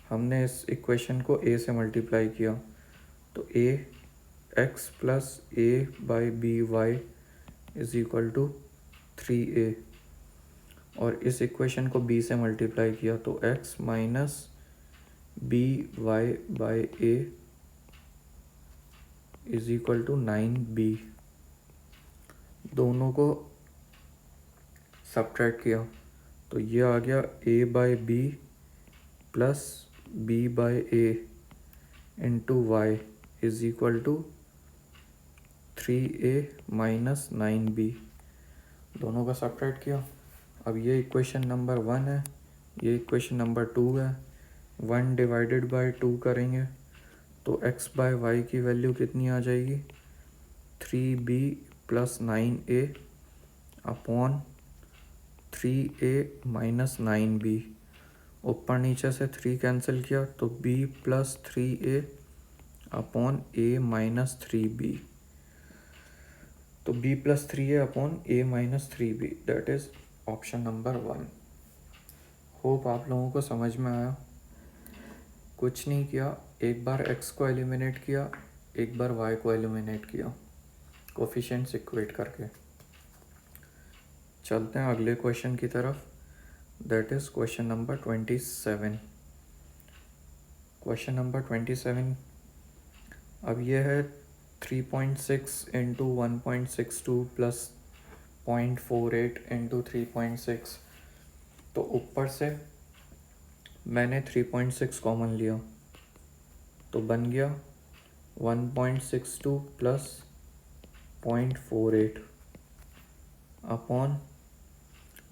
हमने इस इक्वेशन को a से मल्टीप्लाई किया तो a x plus a by b y is equal to 3a और इस इक्वेशन को b से मल्टीप्लाई किया तो x minus b y by a is equal to 9b। दोनों को सब्ट्रैक्ट किया तो ये आ गया a by b plus b by a into y is equal to 3a minus 9b। दोनों का सब्ट्रैक्ट किया। अब ये इक्वेशन नंबर 1 है, ये इक्वेशन नंबर 2 है। 1 डिवाइडेड बाई 2 करेंगे तो x बाय वाई की वैल्यू कितनी आ जाएगी 3b plus 9a upon 3a minus 9b। ऊपर नीचे से 3 कैंसिल किया तो b plus 3a upon a minus 3b। तो b plus 3a upon a minus 3b, that is option number 1। Hope आप लोगों को समझ में आया। कुछ नहीं किया, एक बार x को एलिमिनेट किया, एक बार y को एलिमिनेट किया कोफिशिएंट्स इक्वेट करके। चलते हैं अगले क्वेश्चन की तरफ, that is question number 27। Question number 27 अब ये है 3.6 इंटू 1.62 प्लस 0.48 इंटू 3.6। तो ऊपर से मैंने 3.6 कॉमन लिया तो बन गया 1.62 प्लस 0.48 अपॉन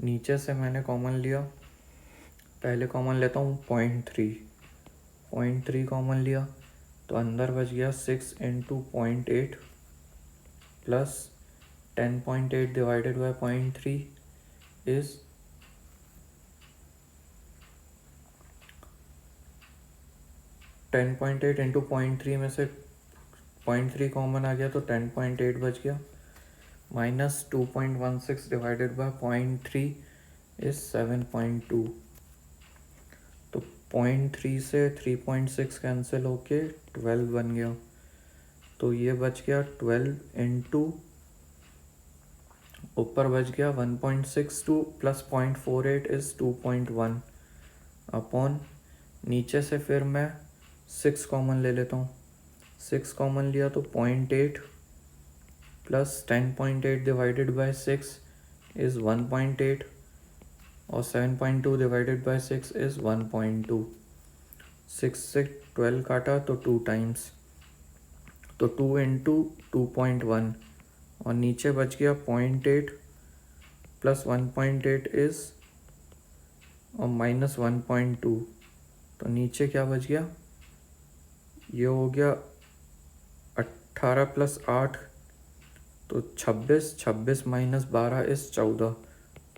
नीचे से मैंने कॉमन लिया, पहले कॉमन लेता हूँ 0.3 कॉमन लिया तो अंदर बच गया 6 into 0.8 plus 10.8 divided by 0.3 is 10.8 into 0.3 में से 0.3 कॉमन आ गया तो 10.8 बच गया माइनस 2.16 डिवाइडेड बाय 0.3 इज 7.2। तो 0.3 से 3.6 कैंसिल होके 12 बन गया। तो ये बच गया 12 इंटू ऊपर बच गया 1.62 प्लस 0.48 इज 2.1 अपॉन नीचे से फिर मैं 6 कॉमन ले लेता हूँ। 6 कॉमन लिया तो 0.8 प्लस 10.8 डिवाइडेड बाय 6 इज 1.8 और 7.2 डिवाइडेड बाय 6 इज 1.2। 6 से 12 काटा तो 2 टाइम्स तो 2 इंटू 2.1 और नीचे बच गया 0.8 प्लस 1.8 इज और माइनस 1.2। तो नीचे क्या बच गया, ये हो गया 18 प्लस 8 तो 26 माइनस 12 इज 14।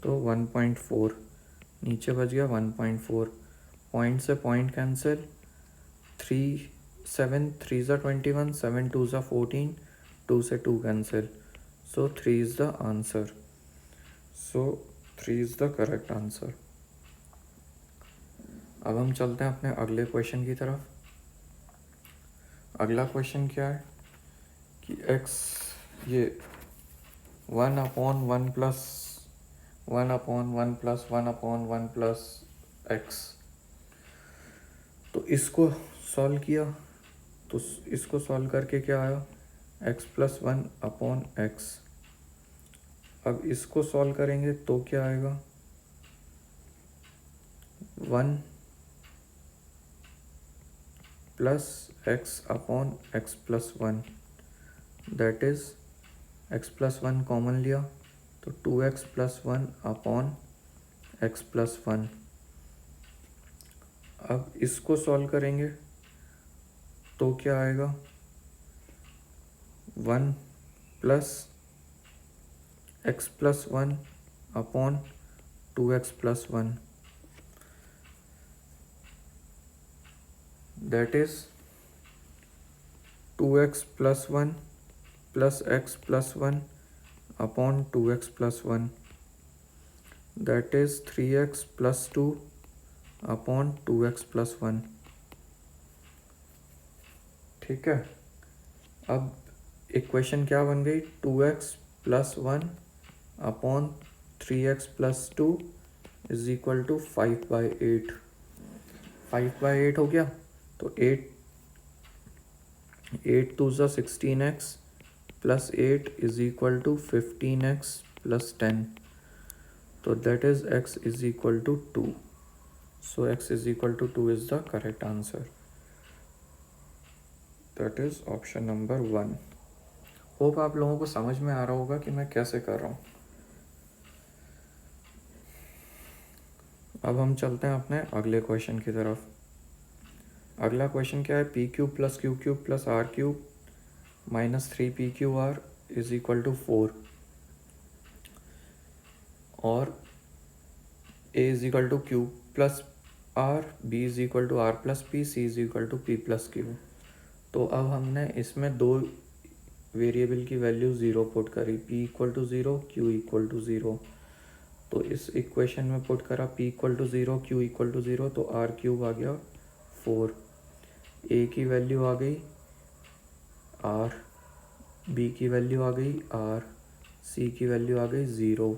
तो 1.4 नीचे बच गया 1.4, पॉइंट से पॉइंट कैंसिल, 3 7 3 ज़ा 21, 7 2 ज़ा 14, 2 से 2 cancel, so 3 is the answer. So 3 is the correct answer. अब हम चलते हैं अपने अगले क्वेश्चन की तरफ। अगला क्वेश्चन क्या है कि x ये 1/1 प्लस 1/1 प्लस 1/1 प्लस x, तो इसको सॉल्व किया तो इसको सॉल्व करके क्या आया x प्लस 1/x। अब इसको सॉल्व करेंगे तो क्या आएगा 1 plus x/x plus 1, that is x plus 1 common लिया तो 2x प्लस 1/x प्लस 1। अब इसको सॉल्व करेंगे तो क्या आएगा 1 plus x plus 1/2x plus 1, that is 2x plus 1 plus x plus 1/2x plus 1, that is 3x plus 2/2x plus 1। ठीक है, अब इक्वेशन क्या बन गई 2x plus 1/3x plus 2 is equal to 5/8। 5/8 हो गया तो 8 2 ज़ा 16x plus 8 is equal to 15x plus 10, तो that is x is equal to 2। So x is equal to 2 is the correct answer, that is option number 1। Hope आप लोगों को समझ में आ रहा होगा कि मैं कैसे कर रहा हूँ। अब हम चलते हैं अपने अगले क्वेश्चन की तरफ। अगला क्वेश्चन क्या है p cube plus q cube plus r cube minus 3pqr is equal to 4 और a इज इक्वल टू q plus r, b is equal to r plus p, c is equal to p plus q. तो अब हमने इसमें दो variable की value 0 put करी, p equal to 0, q equal to 0। तो इस इक्वेशन में पुट करा p equal to 0, q equal to 0, तो r क्यूब आ गया 4, a की वैल्यू आ गई r, b की वैल्यू आ गई r, c की वैल्यू आ गई 0।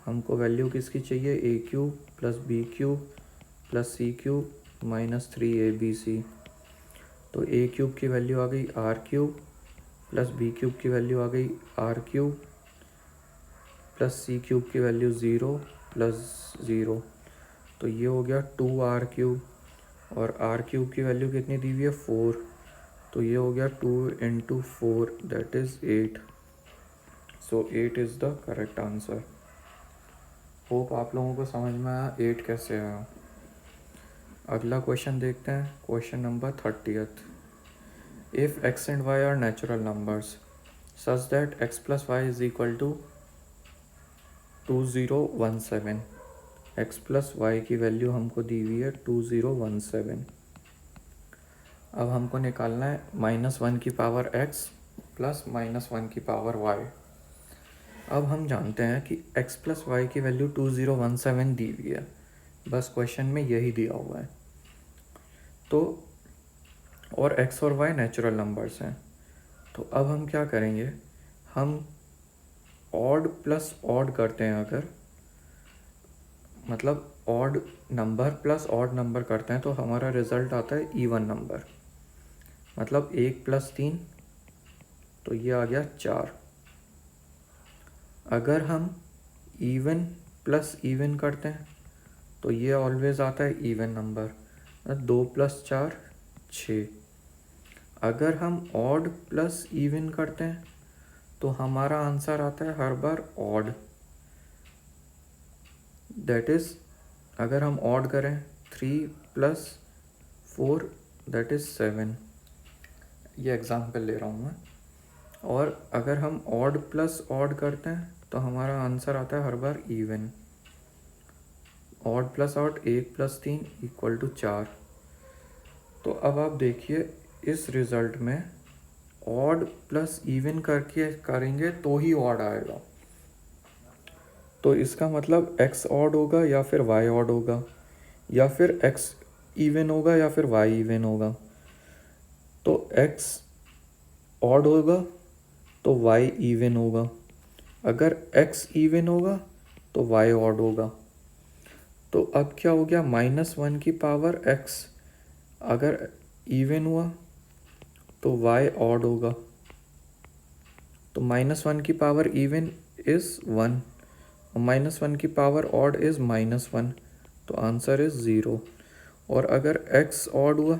हमको वैल्यू किसकी चाहिए a cube plus b cube plus c cube minus 3abc। तो a क्यूब की वैल्यू आ गई r cube plus b cube की वैल्यू आ गई r cube plus c cube की वैल्यू 0 प्लस 0, तो ये हो गया 2r क्यूब, और r क्यूब की वैल्यू कितनी दी हुई है 4, तो ये हो गया 2 into 4 that is 8। So 8 is the correct answer. Hope आप लोगों को समझ में आया 8 कैसे आया। अगला क्वेश्चन देखते हैं, question number 30th। If x and y are natural numbers such that x plus y is equal to 2017, x plus y की वैल्यू हमको दी हुई है 2017। अब हमको निकालना है -1 की पावर x प्लस -1 की पावर y। अब हम जानते हैं कि x प्लस वाई की वैल्यू 2017 दी हुई है, बस क्वेश्चन में यही दिया हुआ है। तो और x और y नेचुरल नंबर्स हैं, तो अब हम क्या करेंगे, हम ऑड प्लस ऑड करते हैं। अगर मतलब odd number plus odd number करते हैं तो हमारा रिजल्ट आता है इवन नंबर। मतलब 1 प्लस 3, तो ये आ गया 4। अगर हम इवन प्लस इवन करते हैं तो ये ऑलवेज आता है इवन नंबर, 2 प्लस 4 6। अगर हम ऑड प्लस इवन करते हैं तो हमारा आंसर आता है हर बार ऑड, दैट इज़ अगर हम ऑड करें 3 प्लस 4 दैट इज़ 7, ये एग्जाम्पल ले रहा हूँ मैं। और अगर हम ऑड प्लस ऑड करते हैं तो हमारा आंसर आता है हर बार इवन, ऑड प्लस ऑड 1+3 = 4। तो अब आप देखिए इस रिज़ल्ट में ऑड प्लस इवन करके करेंगे तो ही ऑड आएगा। तो इसका मतलब x ऑड होगा या फिर y ऑड होगा, या फिर x इवन होगा या फिर y इवन होगा। तो x ऑड होगा तो y इवन होगा, अगर x इवन होगा तो y ऑड होगा। तो अब क्या हो गया, -1 की पावर x अगर इवन हुआ तो y ऑड होगा। तो -1 की पावर इवन इज़ 1 और -1 की पावर ऑड इज़ -1, तो आंसर इज़ 0। और अगर x ऑड हुआ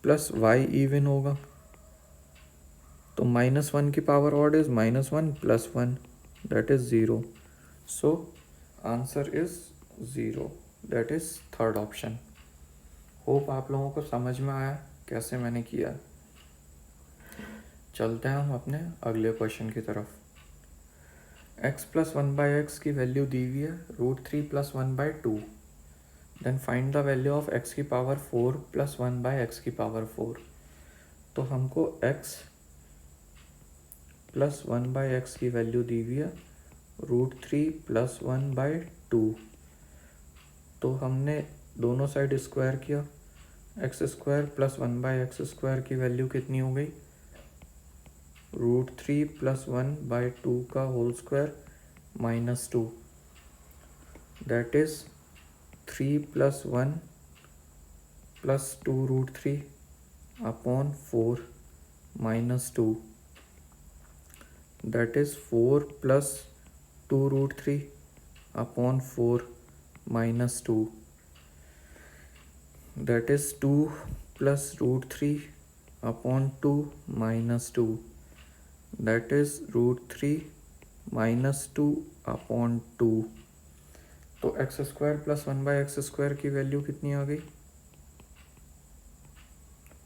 प्लस y इवन होगा तो -1 की power odd is -1 + 1, that is 0। So answer is 0, that is third option. Hope आप लोगों को समझ में आया कैसे मैंने किया। चलते हैं हम अपने अगले क्वेश्चन की तरफ। x + 1/x की वैल्यू दी हुई है √3 + 1/2। Then find the value of x की पावर 4 + 1/x की पावर 4। तो हमको x + 1/x की वैल्यू दी हुई है √3 + 1/2। तो हमने दोनों साइड स्क्वायर किया, x² + 1/x² की वैल्यू कितनी हो गई, √3 + 1/2 का whole square -2, that is 3 + 1 + 2√3 upon 4 -2, that is 4 + 2√3 upon 4 -2, that is 2 + √3 upon 2 -2, that is √3 -2 upon 2। तो x² + 1/x² की वैल्यू कितनी आ गई,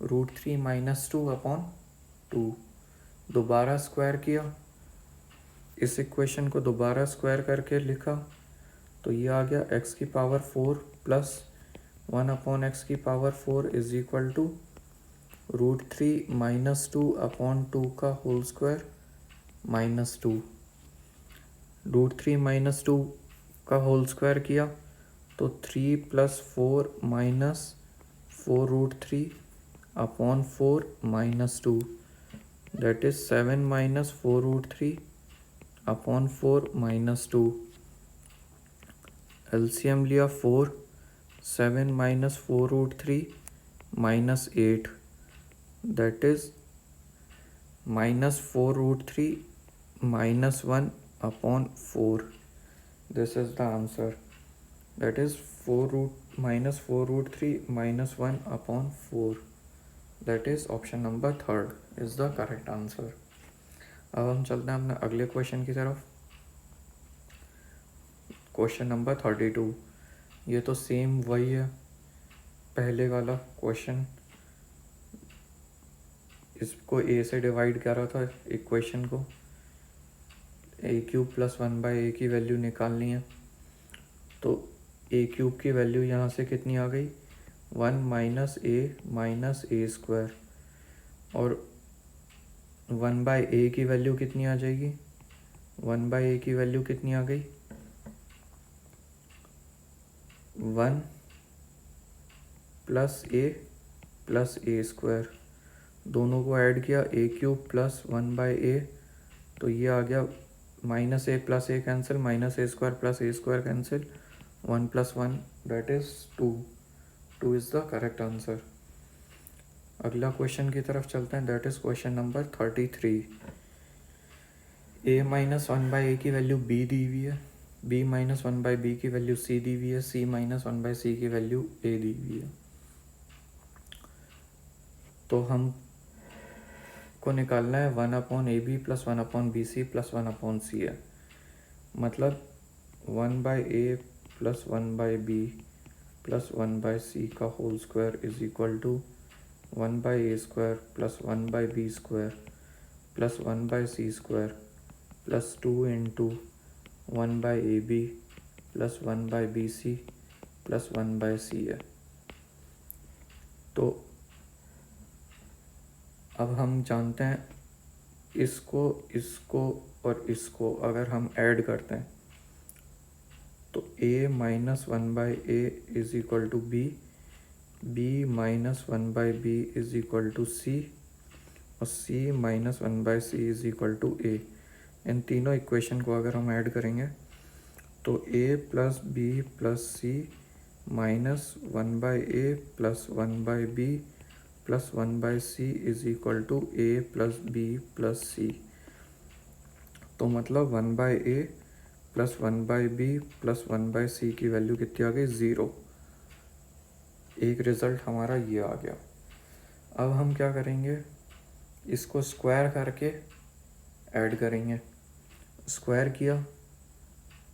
√3 - 2 अपॉन 2। दोबारा स्क्वायर किया, इस इक्वेशन को दोबारा स्क्वायर करके लिखा तो ये आ गया x की पावर 4 + 1 अपॉन x की पावर 4 = √3 - 2 अपॉन 2 का होल स्क्वायर -2। √3 - 2 का होल स्क्वायर किया तो 3 + 4 - 4√3 upon 4 -2, that is 7 - 4√3 upon 4 -2। LCM लिया 4, 7 - 4√3 -8, that is -4√3 -1 upon 4. This is the answer. That is 4√3 -1 upon 4. That is option number 3rd is the correct answer. अब हम चलते हैं अपने अगले क्वेश्चन की तरफ। Question number 32। ये तो सेम वही है पहले वाला क्वेश्चन, इसको a से डिवाइड कर रहा था इक्वेशन को, a³ + 1/a की वैल्यू निकालनी है। तो a³ की वैल्यू यहाँ से कितनी आ गई, 1 - a - a², और 1/a की वैल्यू कितनी आ जाएगी, 1/a की वैल्यू कितनी आ गई, 1 + a + a²। दोनों को ऐड किया, a³ + 1/a, तो ये आ गया -a + a cancel, -a² + a² cancel, 1 + 1 that is 2। 2 is the correct answer. अगला क्वेश्चन की तरफ चलते हैं, that is question number 33। a - 1/a की वैल्यू b दी हुई है, b - 1/b की वैल्यू c दी हुई है, c - 1/c की वैल्यू a दी हुई है। तो हम को निकालना है 1/ab + 1/bc + 1/c है, मतलब 1/a + 1/b + 1/c का whole square = 1/a² + 1/b² + 1/c² + 2 × 1/ab plus 1/BC plus 1/C है। तो अब हम जानते हैं इसको इसको और इसको अगर हम ऐड करते हैं तो a minus 1/a is equal to b, b minus 1/b is equal to c और c minus 1/c is equal to a। इन तीनों इक्वेशन को अगर हम ऐड करेंगे तो a plus B plus C minus 1/a plus 1/b plus 1/c is equal to a plus b plus c। तो मतलब 1/a plus 1/b plus 1/c की वैल्यू कितनी आ गई? 0। एक रिज़ल्ट हमारा ये आ गया। अब हम क्या करेंगे, इसको स्क्वायर करके ऐड करेंगे। स्क्वायर किया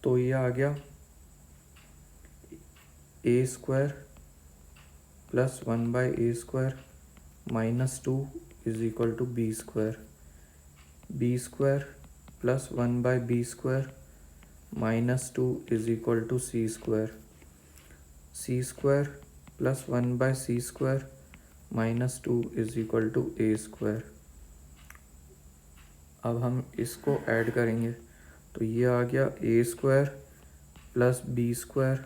तो ये आ गया a square plus 1/a square minus 2 is equal to b square, b square plus 1/b square minus 2 is equal to c square, c square plus 1/c square minus 2 is equal to a square. अब हम इसको add करेंगे तो ये आ गया a square plus b square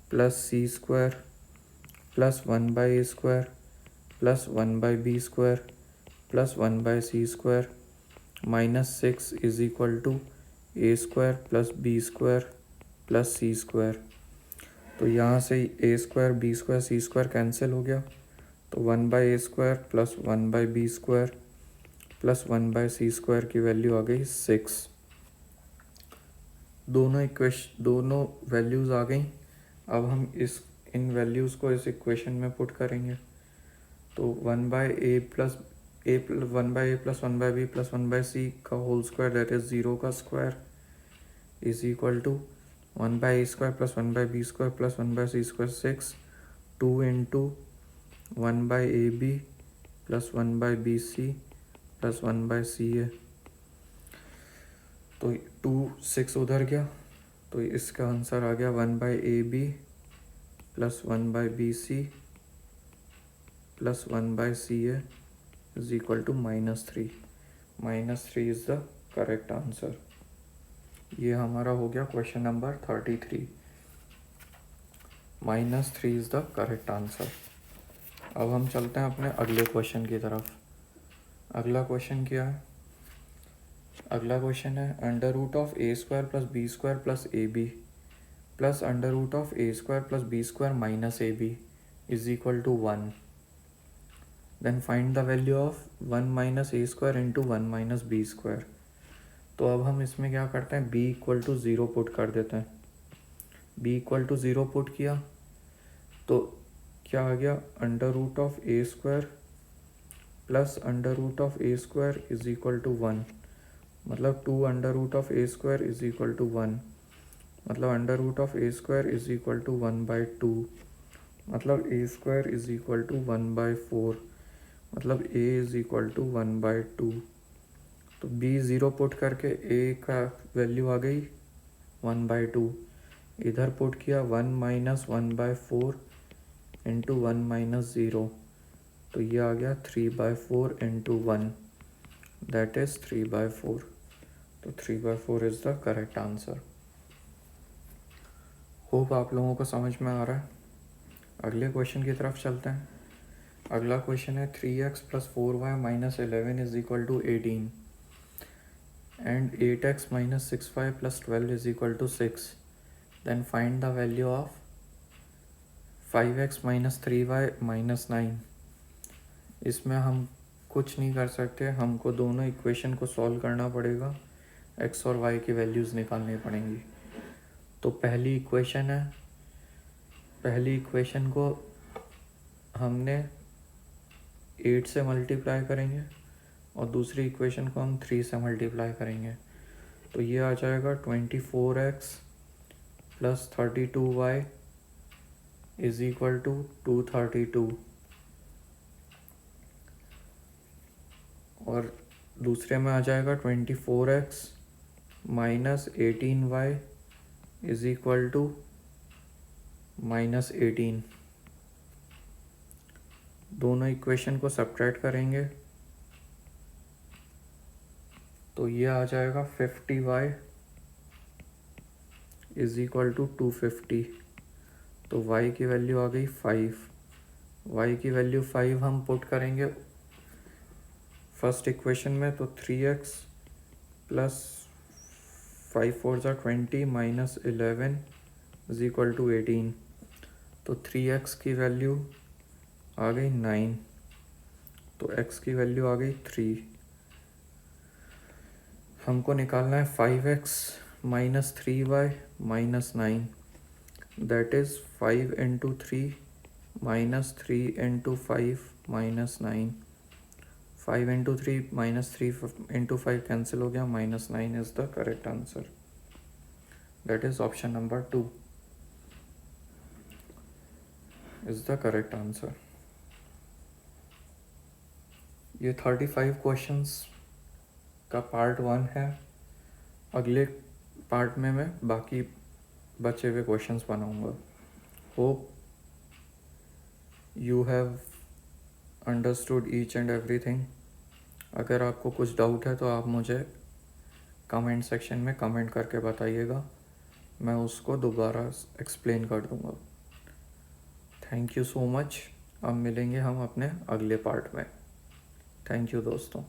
plus c square plus 1/a square plus 1/b square plus 1/c square minus 6 is equal to a square plus b square plus c square. तो यहाँ से a square b square c square cancel हो गया, तो 1/a square plus 1/b square plus 1/c square की value आ गई 6। दोनों वैल्यूज़ आ गई। अब हम इन वैल्यूज़ को इस इक्वेशन में पुट करेंगे तो 1/a plus 1/a plus 1/b plus 1/c का होल स्क्वायर दैट इज 0 का square is equal to 1/a square plus 1/b square plus 1/c square 6, 2 into 1/ab plus 1/bc plus 1/ca। तो 2 6 उधर गया तो इसका आंसर आ गया 1/ab plus 1/bc plus 1/ca is equal to -3। -3 is the correct answer. ये हमारा हो गया question number 33। -3 is the correct answer. अब हम चलते हैं अपने अगले क्वेश्चन की तरफ। अगला क्वेश्चन क्या है? अगला क्वेश्चन है under root of a square plus b square plus ab plus under root of a square plus b square minus ab is equal to 1। Then find the value of 1 minus a square into 1 minus b square. तो अब हम इसमें क्या करते हैं, b equal to 0 put कर देते हैं। b इक्वल टू 0 पुट किया तो क्या आ गया, under root of a square plus under root of a square is equal to 1। मतलब 2 under root of a square is equal to 1। मतलब under root of a square is equal to 1/2। मतलब a square is equal to 1/4। मतलब a is equal to 1/2। तो b 0 put करके a का value आ गई 1/2। इधर पुट किया 1 माइनस 1/4 इंटू 1 माइनस 0, तो ये आ गया 3/4 इंटू 1 दैट इज 3/4। तो 3/4 is the correct answer. Hope आप लोगों को समझ में आ रहा है। अगले क्वेश्चन की तरफ चलते हैं। अगला क्वेश्चन है 3x plus 4y minus 11 is equal to 18 and 8x minus 6y plus 12 is equal to 6। Then find the value of 5x minus 3y minus 9। इसमें हम कुछ नहीं कर सकते, हमको दोनों इक्वेशन को सॉल्व करना पड़ेगा, x और y की वैल्यूज़ निकालनी पड़ेंगी। तो पहली इक्वेशन को हमने 8 से मल्टीप्लाई करेंगे और दूसरी इक्वेशन को हम 3 से मल्टीप्लाई करेंगे। तो ये आ जाएगा 24x plus 32y is equal to 232 और दूसरे में आ जाएगा 24x minus 18y is equal to -18। दोनों इक्वेशन को सब्ट्रैक्ट करेंगे तो ये आ जाएगा 50y इज इक्वल टू 250। तो y की वैल्यू आ गई 5। y की वैल्यू 5 हम पुट करेंगे फर्स्ट इक्वेशन में, तो 3x प्लस 5 4 ज़ा 20 माइनस 11 इज इक्वल टू 18। तो 3x की वैल्यू आ गई 9, तो x की वैल्यू आ गई 3। हमको निकालना है 5x minus 3y minus 9, that is 5 into 3 minus 3 into 5 minus 9। 5 into 3 minus 3 into 5 cancel हो गया, -9 is the correct answer. That is option number 2 is the correct answer. ये 35 क्वेश्चंस का पार्ट 1 है। अगले पार्ट में मैं बाकी बचे हुए क्वेश्चंस बनाऊंगा। Hope you have understood each and everything. अगर आपको कुछ डाउट है तो आप मुझे कमेंट सेक्शन में कमेंट करके बताइएगा, मैं उसको दोबारा एक्सप्लेन कर दूंगा। Thank you so much. अब मिलेंगे हम अपने अगले पार्ट में। थैंक यू दोस्तों।